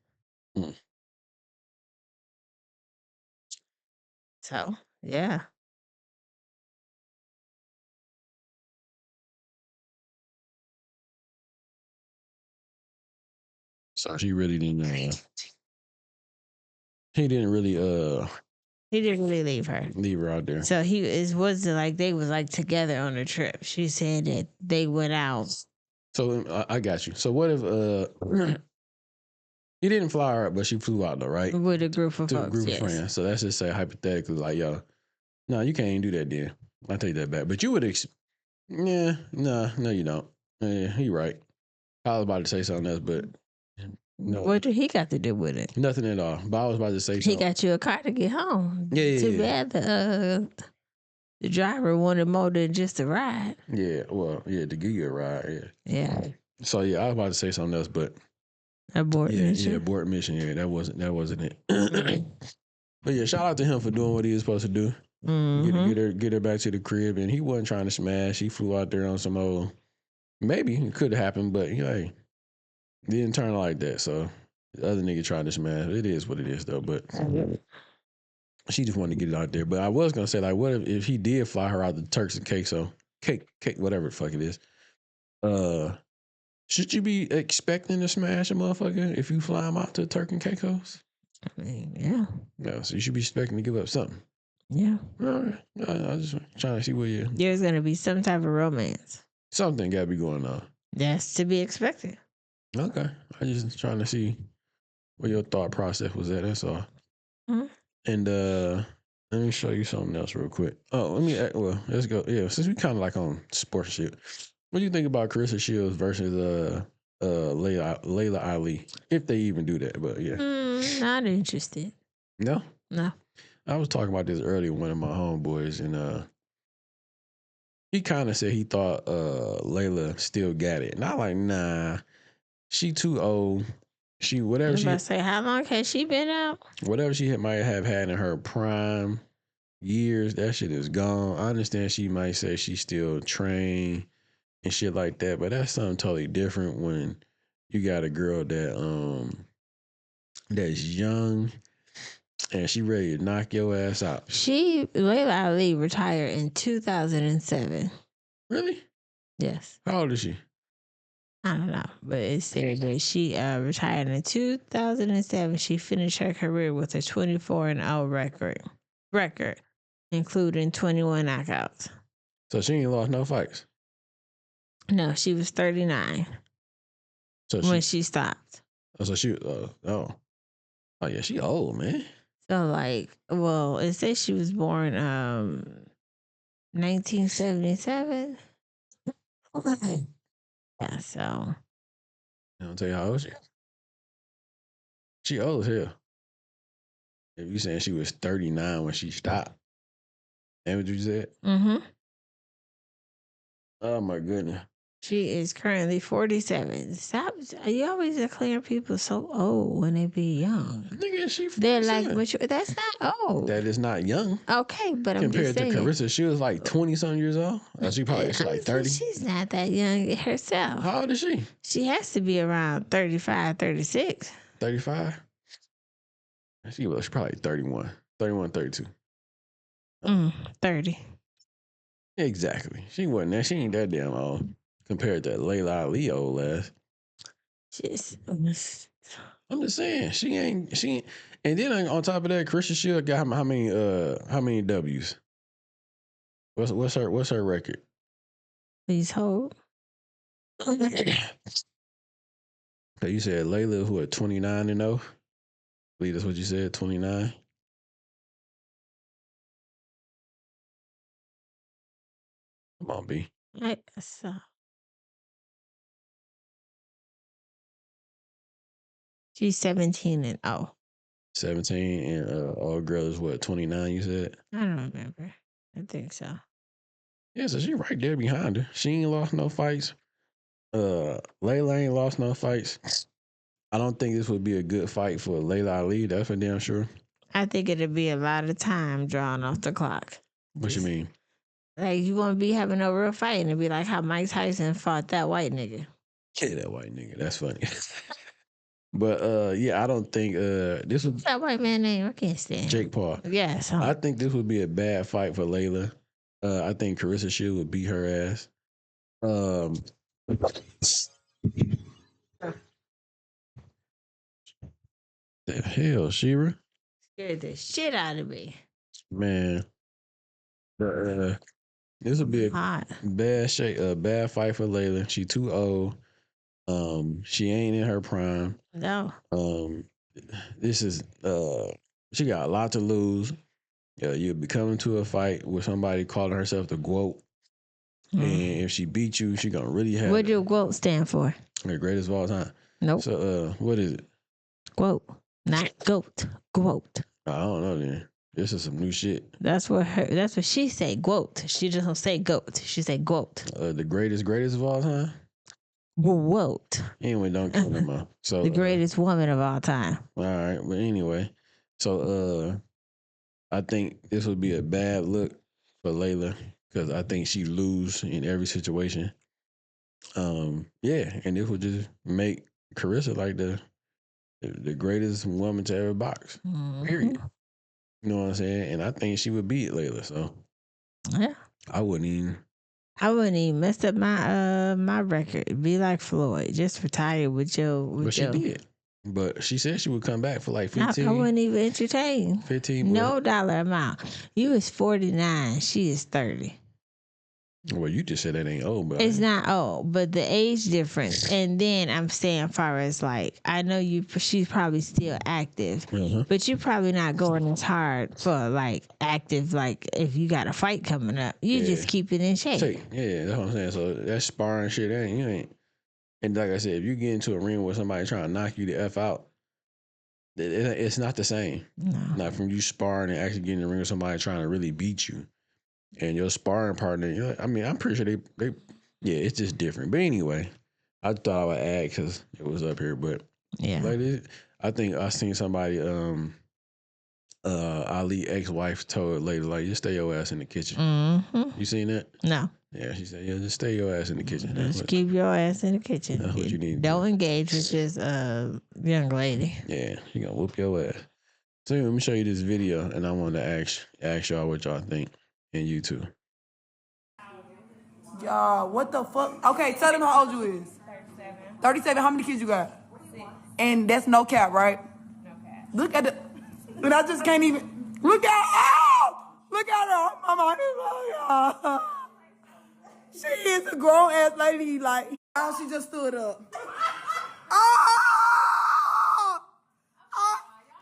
So, yeah. So she really didn't. He didn't really He didn't really leave her. leave her out there. So wasn't like they was like together on a trip. She said that they went out. So I got you. So what if he didn't fly her up, but she flew out though, right? With a group of To folks. a group Yes. of friends. So let's just say hypothetically, like, yo, no, you can't even do that, then. I take that back. But you would, no, you don't. Yeah, you're right. I was about to say something else, but no, What did he got to do with it? nothing at all. But I was about to say He something. got you a car to get home. Yeah. Too bad The driver wanted more than just a ride. Yeah, well, yeah, to give you a ride, yeah. Yeah. So yeah, I was about to say something else, but Abort yeah, mission. abort mission. Yeah, that wasn't it. But yeah, shout out to him for doing what he was supposed to do. Get her back to the crib, and he wasn't trying to smash. He flew out there on some old. Maybe it could have happened, but hey, it didn't turn out like that. So the other nigga tried to smash. It is what it is, though. But she just wanted to get it out there. But I was gonna say, like, what if he did fly her out to Turks and cake, whatever the fuck it is. Should you be expecting to smash a motherfucker if you fly him out to Turk and Caicos? I mean, yeah. No, so you should be expecting to give up something. Yeah. All right. I was just trying to see where you. There's going to be some type of romance. Something got to be going on. That's to be expected. Okay. I just trying to see where your thought process was at. That's all. Mm-hmm. And let me show you something else real quick. Oh, let's go. Yeah, since we kind of like on sports shit, what do you think about Carissa Shields versus Layla Ali? If they even do that, but yeah. Not interested. No? No. I was talking about this earlier with one of my homeboys, and he kind of said he thought Layla still got it. And I like, nah, she too old. She whatever she say, how long has she been out? Whatever she might have had in her prime years, that shit is gone. I understand she might say she's still trained and shit like that, but that's something totally different when you got a girl that's young and she ready to knock your ass out. Layla Ali retired in 2007. Really? Yes. How old is she? I don't know, but it said that she retired in 2007. She finished her career with a 24-0 record, including 21 knockouts. So she ain't lost no fights? No, she was 39 when she stopped. So she, oh yeah, she old, man. So it says she was born 1977. Yeah, so. I'll tell you how old she is. She old as hell. If you saying she was 39 when she stopped. That what you said? Mm-hmm. Oh my goodness. She is currently 47. Stop. You always declare people so old when they be young. Nigga, she 47. They're like, mature. That's not old. That is not young. Okay, but I'm compared just saying. Compared to Carissa, she was like 20-something years old. She probably like 30. She's not that young herself. How old is she? She has to be around 35, 36. 35? She probably 31. 31, 32. 30. Exactly. She wasn't that. She ain't that damn old compared to Layla Ali old ass. I'm just saying she ain't. And then on top of that, Carissa Shields got how many W's? What's her record? Please hold. So you said Layla who at 29-0? I believe that's what you said, 29. Come on, B. I guess so. She's 17-0. 17 and old girl is what, 29 you said? I don't remember. I think so. Yeah, so she right there behind her. She ain't lost no fights. Layla ain't lost no fights. I don't think this would be a good fight for Layla Ali. That's for damn sure. I think it'd be a lot of time drawn off the clock. What you mean? Like, you won't be having a real fight, and it'd be like how Mike Tyson fought that white nigga. Yeah, that white nigga. That's funny. But yeah, I don't think this would. What's that white man name? I can't stand Jake Paul. Yes. I think this would be a bad fight for Layla. I think Carissa Shields would beat her ass. The hell, Shira? Scared the shit out of me. Man. This would be a bad fight for Layla. She too old. She ain't in her prime. No. This is she got a lot to lose. You'll be coming to a fight with somebody calling herself the GOAT. And if she beat you, she gonna really have. What do GOAT stand for? The greatest of all time. Nope. So what is it? GOAT. Not GOAT. GOAT. I don't know then. This is some new shit. That's what she say. Quote. She just don't say goat. She say quote. The greatest of all time. Quote. Anyway, don't kill them out. So The greatest woman of all time. all right, but anyway, so I think this would be a bad look for Layla because I think she lose in every situation. Yeah, and this would just make Carissa like the greatest woman to ever box. Period. You know what I'm saying? And I think she would beat Layla. So Yeah. I wouldn't even mess up my my record. Be like Floyd. Just retire with your. But she did. But she said she would come back for like 15. I wouldn't even entertain. 15. No dollar amount. You is 49. She is 30. Well, you just said that ain't old, but It's not old, but the age difference. And then I'm saying, far as like, I know she's probably still active, but you're probably not going as hard for like active. Like if you got a fight coming up, you just keep it in shape. Yeah, that's what I'm saying. So that sparring shit, you ain't. And like I said, if you get into a ring with somebody trying to knock you the F out, it's not the same. No. Not from you sparring and actually getting in the ring with somebody trying to really beat you. And your sparring partner, I mean, I'm pretty sure they it's just different. But anyway, I thought I would add because it was up here. But yeah, like I think I seen somebody, Ali ex-wife told later, like, just stay your ass in the kitchen. Mm-hmm. You seen that? No. Yeah, she said, just stay your ass in the kitchen. Just keep your ass in the kitchen. That's what you need. Don't engage with this young lady. Yeah, she gonna whoop your ass. So let me show you this video, and I want to ask y'all what y'all think, and you too. Y'all, what the fuck? Okay, tell them how old you is. 37. 37. How many kids you got? 6. And that's no cap, right? No cap. Look at the. And I just can't even. Look at. Oh! Look at her. Mama. She is a grown ass lady. Like, oh, she just stood up. Oh!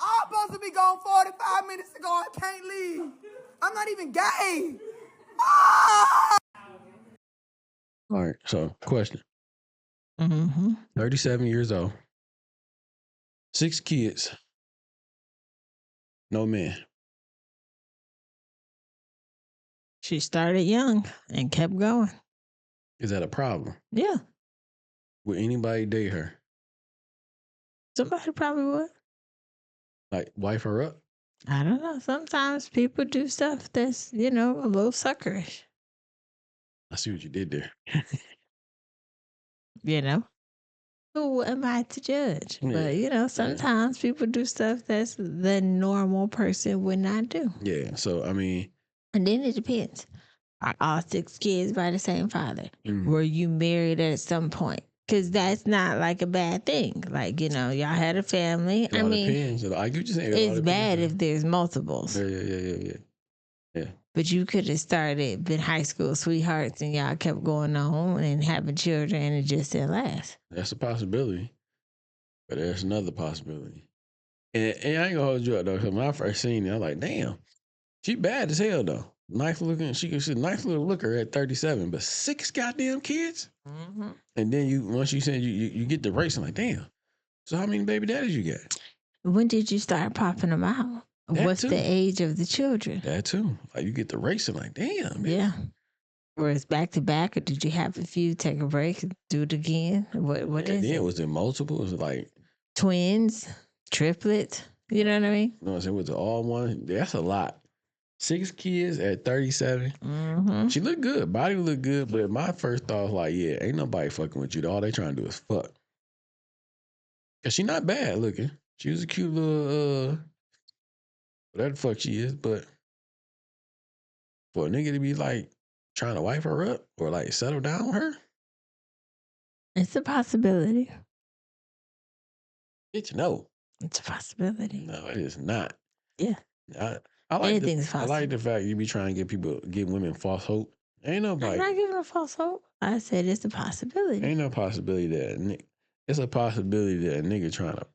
I'm supposed to be gone 45 minutes ago. I can't leave. I'm not even gay. Oh! All right, so question. 37 years old. 6 kids. No man. She started young and kept going. Is that a problem? Yeah. Would anybody date her? Somebody probably would. Like, wife her up? I don't know. Sometimes people do stuff that's, a little suckerish. I see what you did there. Who am I to judge? Yeah. But, sometimes people do stuff that's the normal person would not do. Yeah, so, I mean. And then it depends. Are all 6 kids by the same father? Were you married at some point? Because that's not like a bad thing. Like, y'all had a family. It all depends. Like you just saying, it's bad if there's multiples. Yeah. But you could have been high school sweethearts and y'all kept going on and having children and it just didn't last. That's a possibility. But there's another possibility. And I ain't gonna hold you up though, because when I first seen it, I'm like, damn, she bad as hell though. Nice looking, she's a nice little looker at 37, but 6 goddamn kids? Mm-hmm. And then once you said you get the race, I'm like, damn. So how many baby daddies you got? When did you start popping them out? What's the age of the children? That too. Like you get the racing, like, damn. Man. Yeah. Or it's back to back, or did you have a few, take a break, do it again? What is it? Was it multiple? Was it like twins, triplets? You know what I mean? No, was it all one? That's a lot. 6 kids at 37. Mm-hmm. She looked good. Body looked good, but my first thought was like, yeah, ain't nobody fucking with you. All they trying to do is fuck. Cause she not bad looking. She was a cute little whatever the fuck she is, but for a nigga to be like trying to wife her up or like settle down with her, it's a possibility. bitch, no. It's a possibility. No, it is not. Yeah. I like Anything's possible. I like the fact you be trying to give women false hope. Ain't nobody. I'm not giving a false hope. I said it's a possibility. Ain't no possibility that it's a possibility that a nigga trying to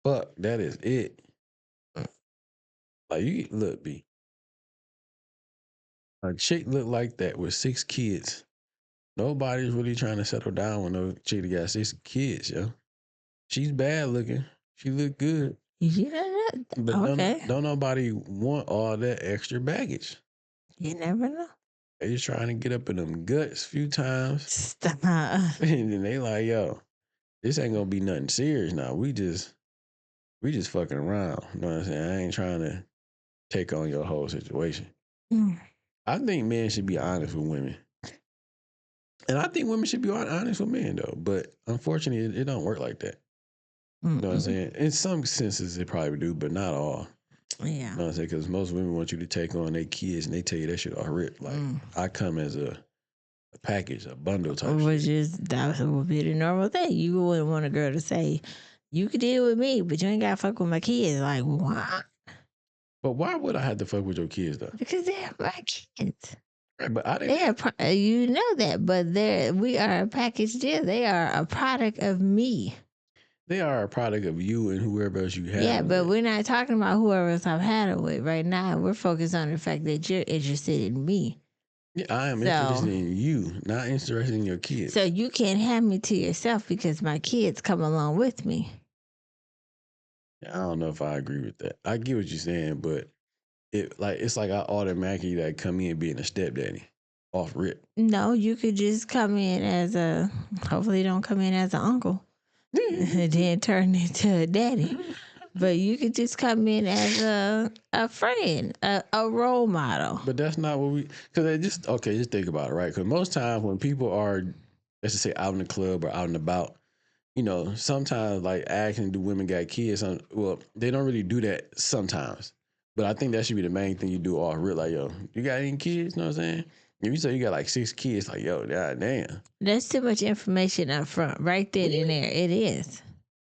fuck. That is it. Like you look, B. A chick look like that with 6 kids. Nobody's really trying to settle down with no chick that got 6 kids, yo. She's bad looking. She look good. You know that? But Okay. don't nobody want all that extra baggage. You never know. They just trying to get up in them guts a few times. Stop. And then they like, yo, this ain't gonna be nothing serious now. We just fucking around. You know what I'm saying? I ain't trying to take on your whole situation. Mm. I think men should be honest with women. And I think women should be honest with men though. But unfortunately, it don't work like that. You know what I'm saying? In some senses, it probably do, but not all. Yeah. You know what I'm saying? Because most women want you to take on their kids and they tell you that shit off rip. Like, I come as a package, a bundle type Which shit. is, that would be the normal thing. You wouldn't want a girl to say, you could deal with me, but you ain't got to fuck with my kids. Like, what? But why would I have to fuck with your kids though? Because they're my kids. Right, but I didn't. You know that, but we are a package deal. They are a product of me. They are a product of you and whoever else you have. Yeah, but we're not talking about whoever else I've had it with right now. We're focused on the fact that you're interested in me. Yeah, I am interested in you, not interested in your kids. So you can't have me to yourself because my kids come along with me. I don't know if I agree with that. I get what you're saying, but it's like I automatically like come in being a stepdaddy off rip. No, you could just come in as hopefully don't come in as an uncle and then turn into a daddy. But you could just come in as a friend, a role model. But that's not what just think about it, right? Because most times when people are, let's just say, out in the club or out and about, you know, sometimes like asking, do women got kids? Well, they don't really do that sometimes. But I think that should be the main thing you do off real. Like, yo, you got any kids? You know what I'm saying? If you say you got like 6 kids, like, yo, god damn. That's too much information up front, right then and there. It is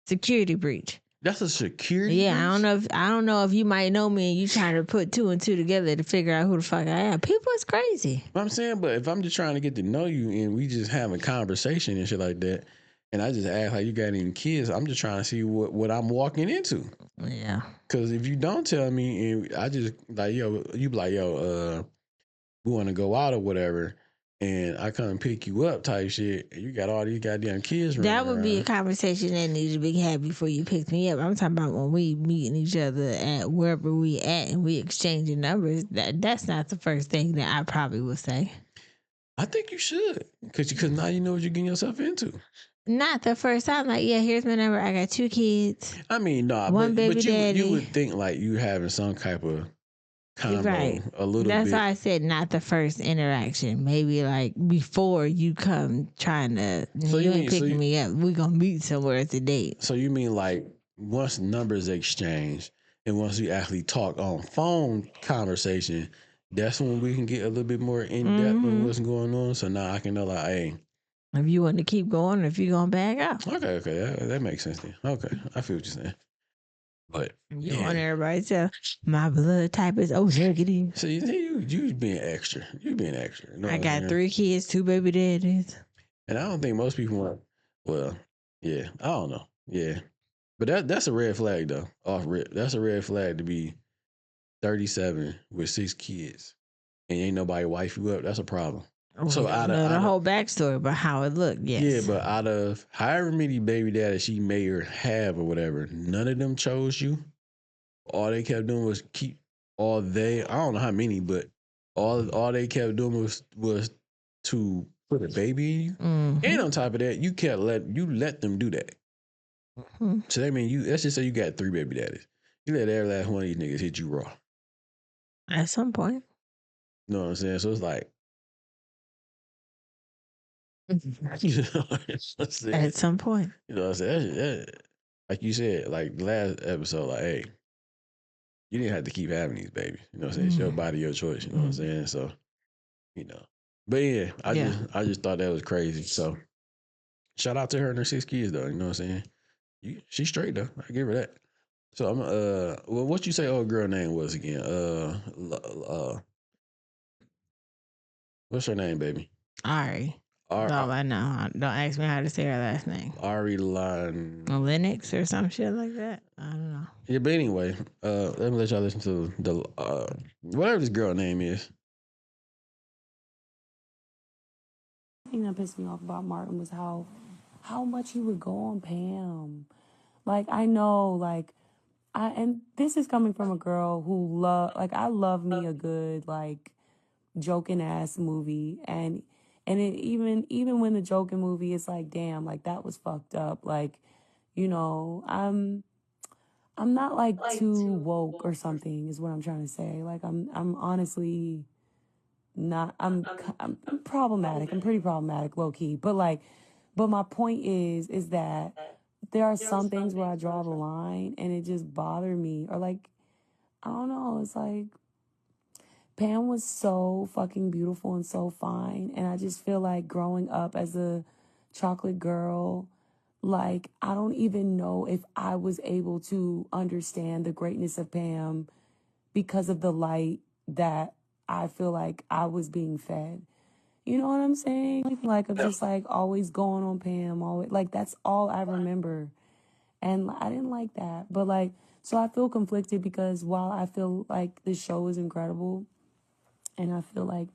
security breach. That's a security. Yeah, breach? I don't know if you might know me and you trying to put 2 and 2 together to figure out who the fuck I am. People is crazy. I'm saying, but if I'm just trying to get to know you and we just have a conversation and shit like that, and I just ask like you got any kids, I'm just trying to see what I'm walking into. Yeah. Because if you don't tell me and I just like, yo, you be like, yo, we want to go out or whatever, and I come pick you up type shit, and you got all these goddamn kids running That would be a around. conversation that needs to be had before you pick me up. I'm talking about when we meeting each other at wherever we at and we exchanging numbers. That's not the first thing that I probably would say. I think you should, because now you know what you're getting yourself into. Not the first time. Like, yeah, here's my number. I got 2 kids. I mean, no, one baby but daddy. you would think like you having some type of combo, right. A little That's bit. why I said not the first interaction. Maybe like before you come trying to, so you ain't picking me up. We're going to meet somewhere at the date. So you mean like once numbers exchange and once we actually talk on phone conversation, that's when we can get a little bit more in depth on what's going on. So now I can know like, hey, if you want to keep going, or if you're going to back out. Okay, that makes sense then. Okay, I feel what you're saying. But you want everybody to tell my blood type is O negative. So you being extra. You being extra. You know I got 3 kids, 2 baby daddies. And I don't think most people want. Well, yeah, I don't know. Yeah, but that's a red flag though. Off rip, that's a red flag to be 37 with 6 kids and ain't nobody wife you up. That's a problem. So out of the whole backstory about how it looked, yes. Yeah, but out of however many baby daddies she may or have or whatever, none of them chose you. All they kept doing was I don't know how many, but all they kept doing was to put a baby in you. And on top of that, you let them do that. So that means let's just say you got 3 baby daddies. You let every last one of these niggas hit you raw. At some point. You know what I'm saying? So it's like, at some point. You know what I'm saying? Like you said, like the last episode, like, hey, you didn't have to keep having these babies. You know what I'm saying? It's your body, your choice. You know what I'm saying? So, you know. But yeah, I just thought that was crazy. So shout out to her and her 6 kids though. You know what I'm saying? She's straight though. I give her that. So I'm well, what you say old girl name was again? What's her name, baby? Ari. No, I know. Don't ask me how to say her last name. Ari Linux or some shit like that. I don't know. Yeah, but anyway, let me let y'all listen to the whatever this girl name is. The thing that pissed me off about Martin was how much he would go on Pam. Like, I know, like, And this is coming from a girl who I love me a good like joking ass movie, and even when the joking movie is like, damn, like that was fucked up, like, you know, I'm not like too woke or something is what I'm trying to say. Like I'm honestly not, I'm problematic. I'm pretty problematic, low key. But my point is that there are some things where I draw the line and it just bothered me, or like, I don't know, it's like Pam was so fucking beautiful and so fine, and I just feel like growing up as a chocolate girl, like I don't even know if I was able to understand the greatness of Pam because of the light that I feel like I was being fed. You know what I'm saying? Like of just like always going on Pam, always like that's all I remember. And I didn't like that. But like, so I feel conflicted because while I feel like the show is incredible and I feel like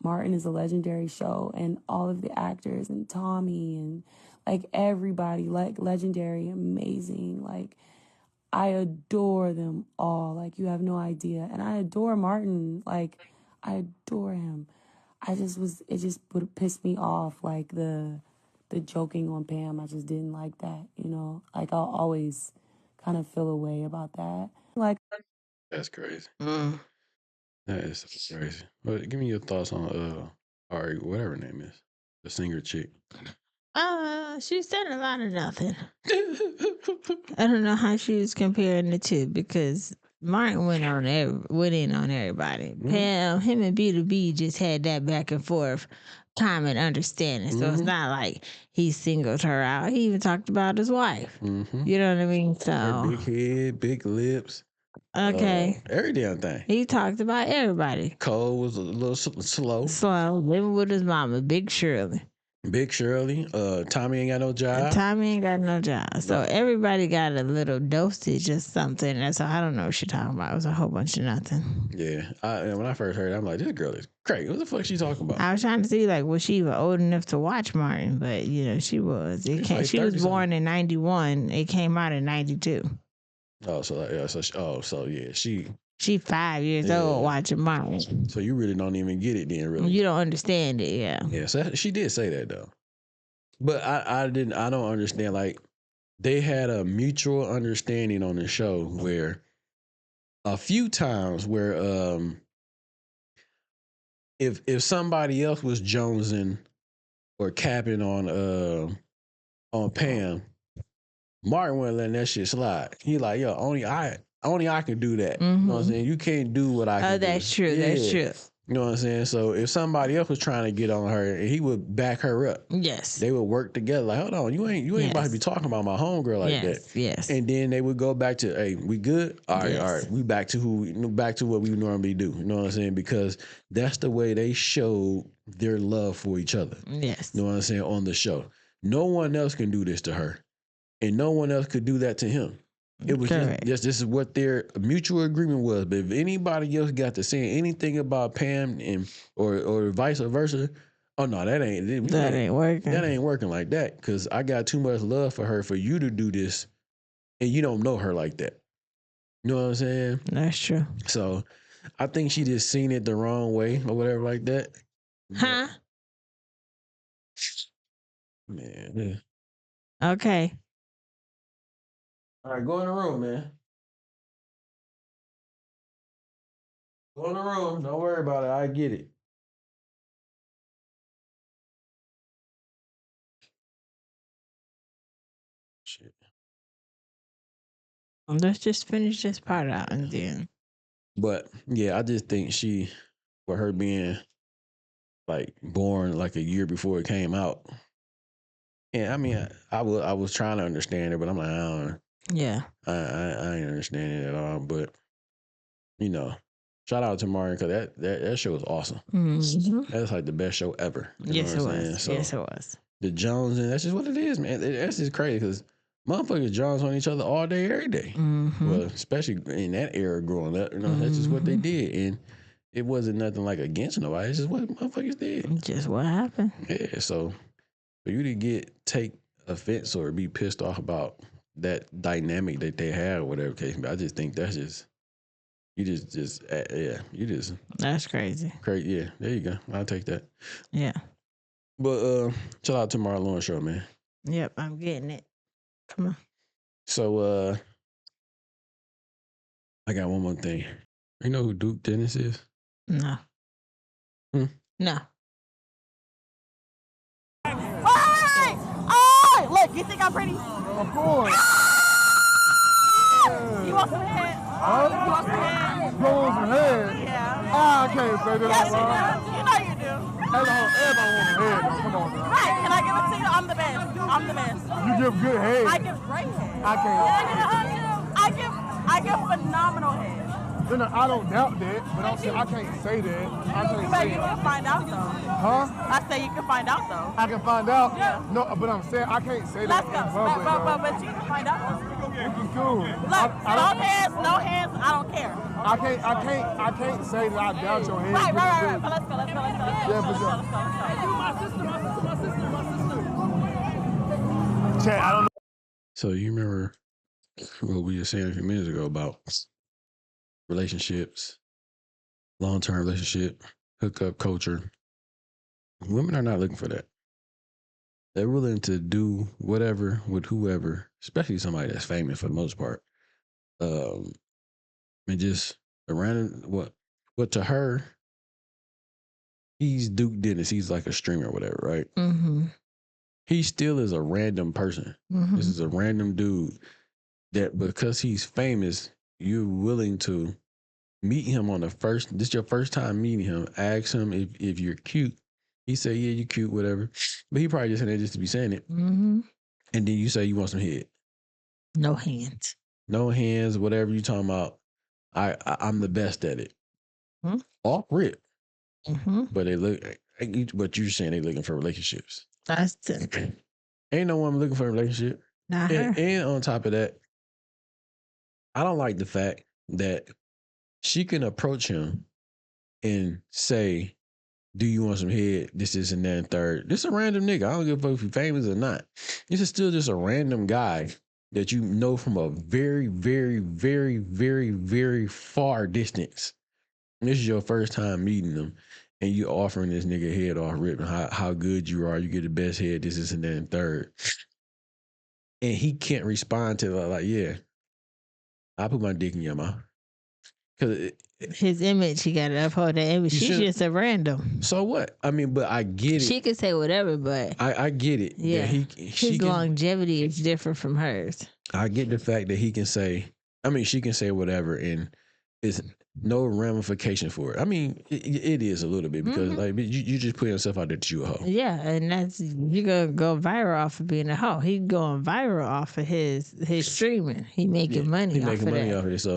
Martin is a legendary show and all of the actors and Tommy and like everybody, like legendary, amazing, like I adore them all. Like you have no idea. And I adore Martin. Like I adore him. It just would piss me off. Like the joking on Pam. I just didn't like that, you know? Like I'll always kind of feel a way about that. Like, That's crazy. That is crazy. But give me your thoughts on Ari, whatever her name is, the singer chick. She said a lot of nothing. I don't know how she was comparing the two because Martin went in on everybody. Pam, him and B2B just had that back and forth common understanding. So it's not like he singled her out. He even talked about his wife. You know what I mean? So Her big head, big lips. Okay. Every damn thing. He talked about everybody. Cole was a little slow. Slow, living with his mama, Big Shirley. Big Shirley. Tommy ain't got no job. Tommy ain't got no job. So everybody got a little dosage or something. That's all. I don't know what she's talking about. It was a whole bunch of nothing. Yeah. And when I first heard it, I'm like, this girl is crazy. What the fuck she talking about? I was trying to see, like, was she even old enough to watch Martin? But, you know, she was. She was born in 91. It came out in 92. Oh, so yeah. So yeah. She 5 years old watching Martin. So you really don't even get it then, really. You don't understand it, yeah. Yeah, so she did say that though. But I don't understand. Like they had a mutual understanding on the show where a few times where if somebody else was jonesing or capping on Pam, Martin wasn't letting that shit slide. He like, yo, only I can do that. You know what I'm saying? You can't do what I can do. That's true. Yeah. That's true. You know what I'm saying? So if somebody else was trying to get on her, he would back her up. Yes. They would work together. Like, hold on, you ain't about to be talking about my homegirl like that. Yes. And then they would go back to, hey, we good? All right. We back to what we normally do. You know what I'm saying? Because that's the way they showed their love for each other. Yes. You know what I'm saying? On the show. No one else can do this to her. And no one else could do that to him. It was just this is what their mutual agreement was. But if anybody else got to say anything about Pam or vice versa, oh no, that ain't working. That ain't working like that. Because I got too much love for her for you to do this, and you don't know her like that. You know what I'm saying? That's true. So I think she just seen it the wrong way or whatever like that. Huh? Man. Okay. All right, go in the room, man. Go in the room. Don't worry about it. I get it. Shit. Let's just finish this part out and then. But yeah, I just think for her being like born like a year before it came out. And I mean, I was trying to understand it, but I'm like, I don't know. Yeah. I ain't understanding it at all. But you know, shout out to Martin because that show was awesome. Mm-hmm. That's like the best show ever. Yes, it was. So yes, it was. The Jones, and that's just what it is, man. That's just crazy because motherfuckers Jones on each other all day, every day. Mm-hmm. Well, especially in that era growing up, you know, that's just what they did. And it wasn't nothing like against nobody. It's just what motherfuckers did. Just what happened. Yeah, so for you to take offense or be pissed off about that dynamic that they have, whatever case. But I just think that's just you you just That's crazy. crazy. Yeah, there you go. I'll take that. Yeah. But shout out to Marlon Show, man. Yep, I'm getting it. Come on. So I got one more thing. You know who Duke Dennis is? No. No. Hey! Oh, look, you think I'm pretty? Of course. You want some head? Huh? You want some head? You want some head? Yeah. I can't say that Yes, out loud. you do. You know you do. Everybody wants some head, though. Come on now. Right, can I give it to you? I'm the best. I'm the best. You give good head. I give great head. I can't. Can I get a hug too? I give phenomenal head. You know, I don't doubt that, but I'm saying I can't say that. I can't But say you that. can find out though. Huh? I say you can find out though. I can find out. Yeah. No, but I'm saying I can't say Let's that go. in public. But you can find out though. Which is cool. Look, no hands, I don't care. I can't say that I doubt your head. Right. But let's go. Yeah, for sure. Chad, I don't know. So you remember what we were saying a few minutes ago about relationships, long-term relationship, hookup culture. Women are not looking for that. They're willing to do whatever with whoever, especially somebody that's famous for the most part. And just a random what to her, he's Duke Dennis. He's like a streamer or whatever, right? Mm-hmm. He still is a random person. Mm-hmm. This is a random dude that because he's famous, you're willing to meet him on the first. This is your first time meeting him. Ask him if you're cute. He say, yeah, you cute, whatever. But he probably just said that just to be saying it. Mm-hmm. And then you say you want some head. No hands. No hands, whatever you talking about. I'm the best at it. Hmm? Off rip. Mm-hmm. But they look. But you're saying they looking for relationships. That's it. Ain't no woman looking for a relationship. Not her. And on top of that, I don't like the fact that she can approach him and say, do you want some head? This and that and third. This is a random nigga. I don't give a fuck if you're famous or not. This is still just a random guy that you know from a very, very, very, very, very far distance. And this is your first time meeting them. And you offering this nigga head off rip and how good you are. You get the best head, this and that and third. And he can't respond to it like, yeah, I put my dick in your mouth. Because his image, he got to uphold that image. She's just a random. So what? I mean, but I get it. She could say whatever, but I get it. Yeah, his longevity is different from hers. I get the fact that he can say, she can say whatever, and it's no ramification for it. I mean, it is a little bit because like you just put yourself out there that you a hoe. Yeah, and that's you're gonna go viral off of being a hoe. He's going viral off of his streaming. He making money off of that. So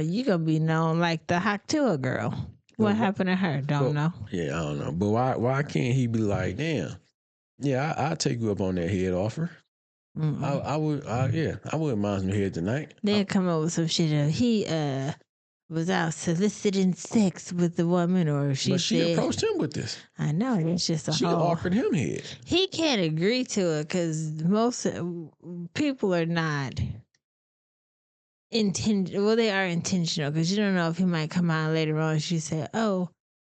you gonna be known like the Haktua girl. What happened to her? Don't know. Yeah, I don't know. But why can't he be like, damn? Yeah, I'll take you up on that head offer. I wouldn't mind some head tonight. They'll come up with some shit of he was out soliciting sex with the woman, or she approached him with this. I know, it's just she offered him head. He can't agree to it because most people are not intentional. Well, they are intentional because you don't know if he might come out later on and she said, "Oh,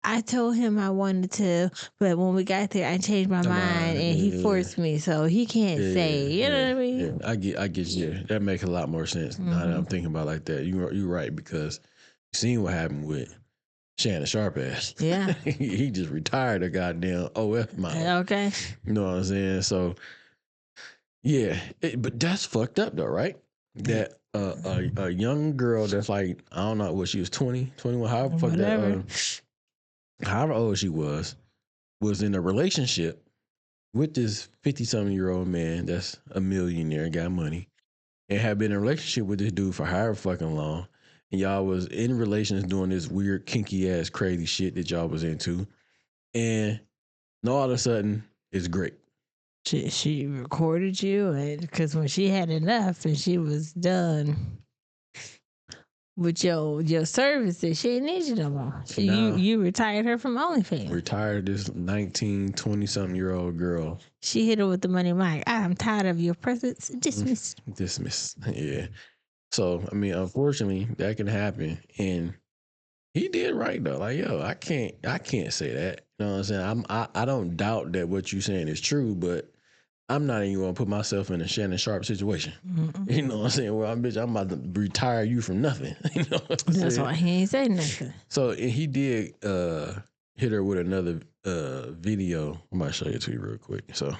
I told him I wanted to, but when we got there, I changed my mind and he forced me." So he can't say, you know what I mean? Yeah, I get you. That makes a lot more sense now that I'm thinking about it like that. You're right because you seen what happened with Shannon Sharp ass. Yeah. He just retired a goddamn OF model. Okay. You know what I'm saying? So, yeah. But that's fucked up though, right? That a young girl that's like, I don't know what she was, 20, 21, however fuck that. However old she was in a relationship with this 50-something-year-old man that's a millionaire and got money, and had been in a relationship with this dude for however fucking long, and y'all was in relations doing this weird, kinky ass, crazy shit that y'all was into, and all of a sudden, it's great. She recorded you, and because when she had enough and she was done, with your services. She ain't need you no more. You retired her from OnlyFans. Retired this 19, 20-something-year-old girl. She hit her with the money mic. I'm tired of your presence. Dismissed. Dismissed. Yeah. So, I mean, unfortunately, that can happen. And he did right though. Like, yo, I can't say that. You know what I'm saying? I don't doubt that what you're saying is true, but I'm not even gonna put myself in a Shannon Sharp situation. Mm-mm. You know what I'm saying? Well, I'm about to retire you from nothing. You know what I'm That's saying? why he ain't say nothing. So he did hit her with another video. I'm about to show you to you real quick. So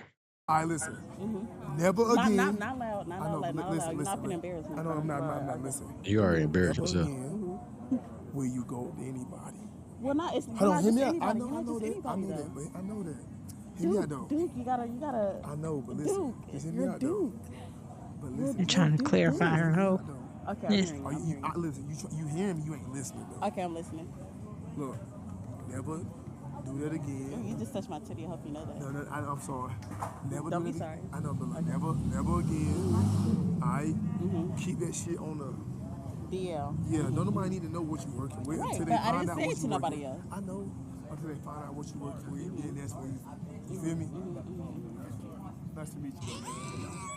All right, listen. Never again. Not loud. Not I know, loud. Not listen, loud. You're not listen. finna embarrass me. I know I'm not listening. you already embarrassed Never yourself. again will you go to anybody. Well, not. It's Hold on, not hear just me out. anybody. I know You're not just that. anybody, I know though. that, but I know that. Hear me out though. Duke, you gotta. I know, but listen. Duke, Just hear me you're out though. Duke. But listen. You're trying to clarify her hoe. Okay, Yes. I'm hearing you. Listen, you hearing me, you ain't listening though. Okay, I'm listening. Look, never do that again. You just touched my titty. I hope you know that. No, I'm sorry. Never Don't do be that sorry. I know, but look, never again. All right? Keep that shit on the DL. Yeah, don't nobody need to know what you working with Right, until but they I find didn't out say what it to you nobody working else. with. I know. Until they find out what you working with, then that's when you feel me? Nice to meet you.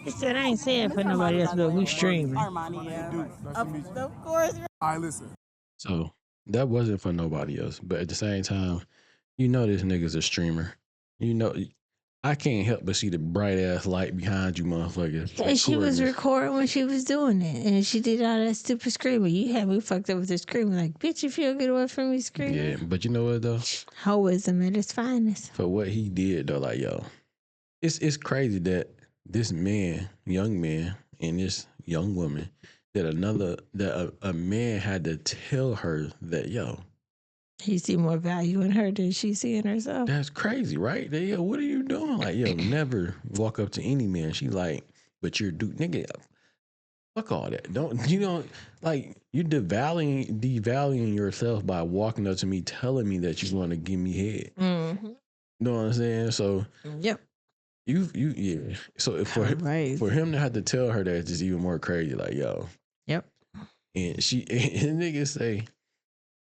He said I ain't saying for nobody else, but we streaming. Armani, yeah. Nice to meet you. Of course. All right, listen. So that wasn't for nobody else. But at the same time, you know this nigga's a streamer. You know, I can't help but see the bright ass light behind you, motherfucker. And she was Recording. recording when she was doing it, and she did all that stupid screaming. You had me fucked up with the screaming, like, bitch, if you don't get away from me screaming. Yeah, but you know what though? Hoism at its finest. For what he did though, like yo, it's crazy that this man, young man, and this young woman, that a man had to tell her that yo, He see more value in her than she see in herself. that's crazy, right? That, yo, what are you doing? Like yo, never walk up to any man. She like, but you're nigga. Fuck all that. Don't like you devaluing yourself by walking up to me telling me that you want to give me head. Mm-hmm. You know what I'm saying? So Yep. Yeah. So for him to have to tell her that is just even more crazy. Like yo. Yep. And and niggas say,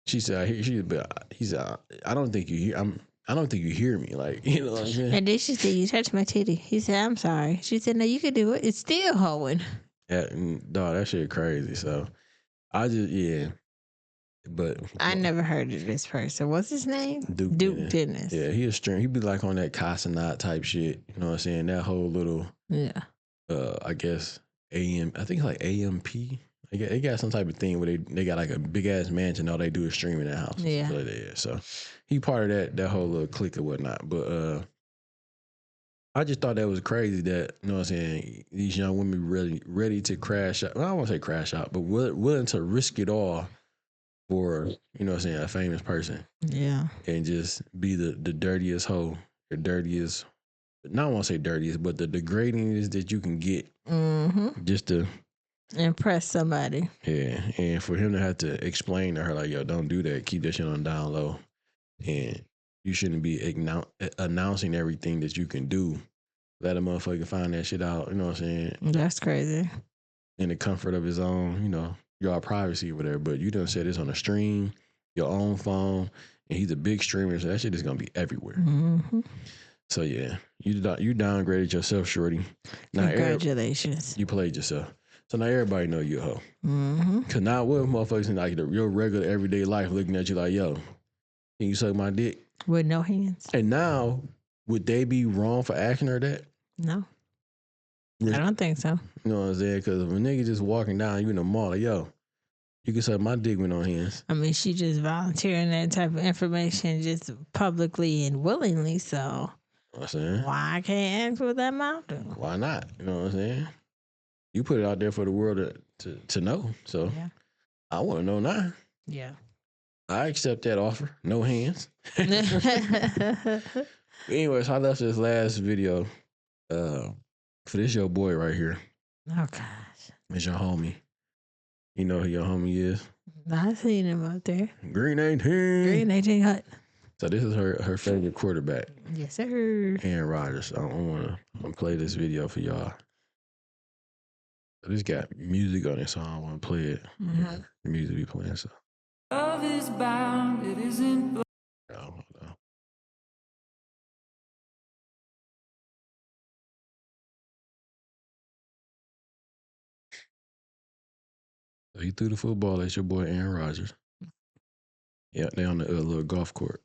she said, he said, I don't think you hear. I don't think you hear me. Like you know what I'm saying? And then she said, "You touched my titty." He said, "I'm sorry." She said, "No, you can do it. It's still hoeing." Yeah, dog, that shit crazy. So I just but I never heard of this person. What's his name? Duke Dennis. Yeah, he a string. He be like on that Casanat type shit. You know what I'm saying? That whole little I guess AM. I think it's like AMP. They got some type of thing where they got like a big ass mansion. All they do is stream in that house. Yeah. So he part of that whole little clique or whatnot. But I just thought that was crazy that, you know what I'm saying, these young women really ready to crash out. Well, I don't want to say crash out, but willing to risk it all for, you know what I'm saying, a famous person. Yeah. And just be the dirtiest hoe, the dirtiest, not want to say dirtiest, but the degradingest that you can get. Mm-hmm. Just to impress somebody. Yeah. And for him to have to explain to her, like, yo, don't do that. Keep that shit on down low. And you shouldn't be announcing everything that you can do. Let a motherfucker find that shit out. You know what I'm saying? That's crazy. In the comfort of his own, you know, your privacy or whatever. But you done said this on a stream, your own phone, and he's a big streamer, so that shit is gonna be everywhere. Mm-hmm. So yeah, you downgraded yourself, shorty. Now, congratulations. You played yourself. So now everybody know you a hoe. Mm-hmm. Cause now what motherfuckers in like your regular everyday life looking at you like, yo, can you suck my dick? With no hands. And now, would they be wrong for asking her that? No. I don't think so. You know what I'm saying? Because if a nigga just walking down, you in the mall, like, yo, you can suck my dick with no hands. I mean, she just volunteering that type of information just publicly and willingly, so I'm saying, why I can't ask what that mouth do? Why not? You know what I'm saying? You put it out there for the world to know. So yeah. I want to know now. Yeah. I accept that offer. No hands. Anyways, I left this last video for this your boy right here. Oh, gosh. It's your homie. You know who your homie is? I seen him out there. Green 18. Green 18 Hut. So this is her favorite quarterback. Yes, sir. Aaron Rodgers. I want to play this video for y'all. This got music on it, so I don't want to play it. Mm-hmm. The music be playing, so. Love is bound, it isn't. No. So he threw the football at your boy Aaron Rodgers. Yeah, they on the little golf court.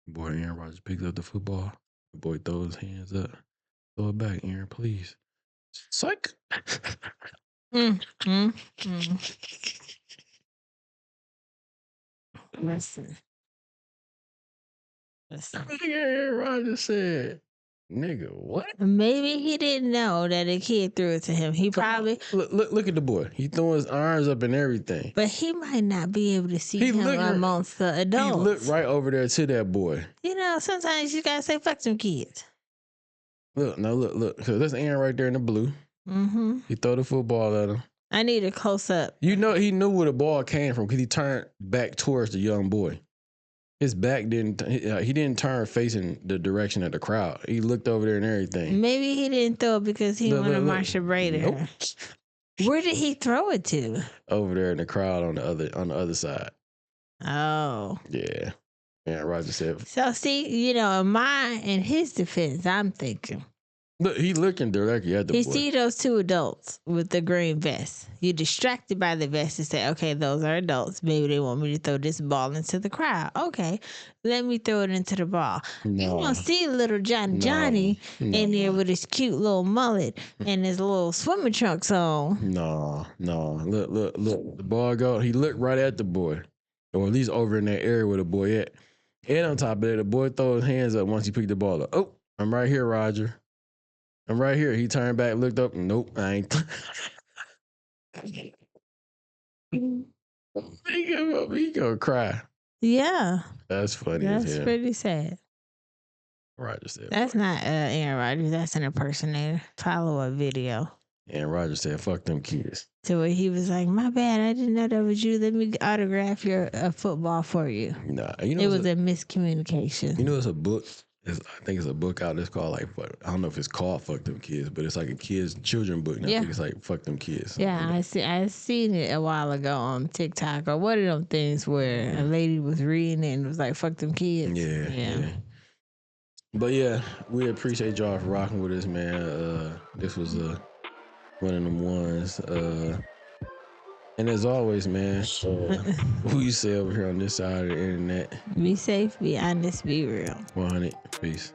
Boy Aaron Rodgers picked up the football. The boy throws his hands up. Throw it back, Aaron, please. Psych. Listen. Aaron Rodgers said, "Nigga, what?" Maybe he didn't know that a kid threw it to him. He probably look at the boy. He throwing his arms up and everything. But he might not be able to see him amongst the adults. He looked right over there to that boy. You know, sometimes you gotta say fuck them kids. Look. Cause that's Aaron right there in the blue. Mm-hmm. He throw the football at him. I need a close up. You know, he knew where the ball came from because he turned back towards the young boy. His back didn't. He didn't turn facing the direction of the crowd. He looked over there and everything. Maybe he didn't throw it because he wanted to Marsha Brady. Nope. Where did he throw it to? Over there in the crowd on the other side. Oh. Yeah. Yeah, Roger said. So see, you know, in his defense, I'm thinking. Look, he looking directly at the boy. You see those two adults with the green vest. You're distracted by the vest and say, okay, those are adults. Maybe they want me to throw this ball into the crowd. Okay, let me throw it into the ball. No. You won't see little Johnny in there with his cute little mullet and his little swimming trunks on. No. Look. The ball go. He looked right at the boy. Or at least over in that area where the boy at. And on top of that, the boy throw his hands up once he picked the ball up. Oh, I'm right here, Roger. I'm right here. He turned back, looked up. Nope, I ain't. He gonna cry. Yeah. That's funny. That's pretty sad. Roger said. That's not Aaron Rodgers. That's an impersonator. Follow-up video. And Roger said, "Fuck them kids." To where he was like, "My bad. I didn't know that was you. Let me autograph your football for you." Nah, you know it was a miscommunication. You know, it's a book. I think it's a book out. It's called like, I don't know if it's called "Fuck Them Kids," but it's like a children book. And I think it's like "Fuck Them Kids." Yeah, I seen it a while ago on TikTok or one of them things where a lady was reading it and was like, "Fuck them kids." Yeah. But yeah, we appreciate y'all for rocking with us, man. This was one of them ones. And as always, man, who you say over here on this side of the internet? Be safe, be honest, be real. 100. Peace.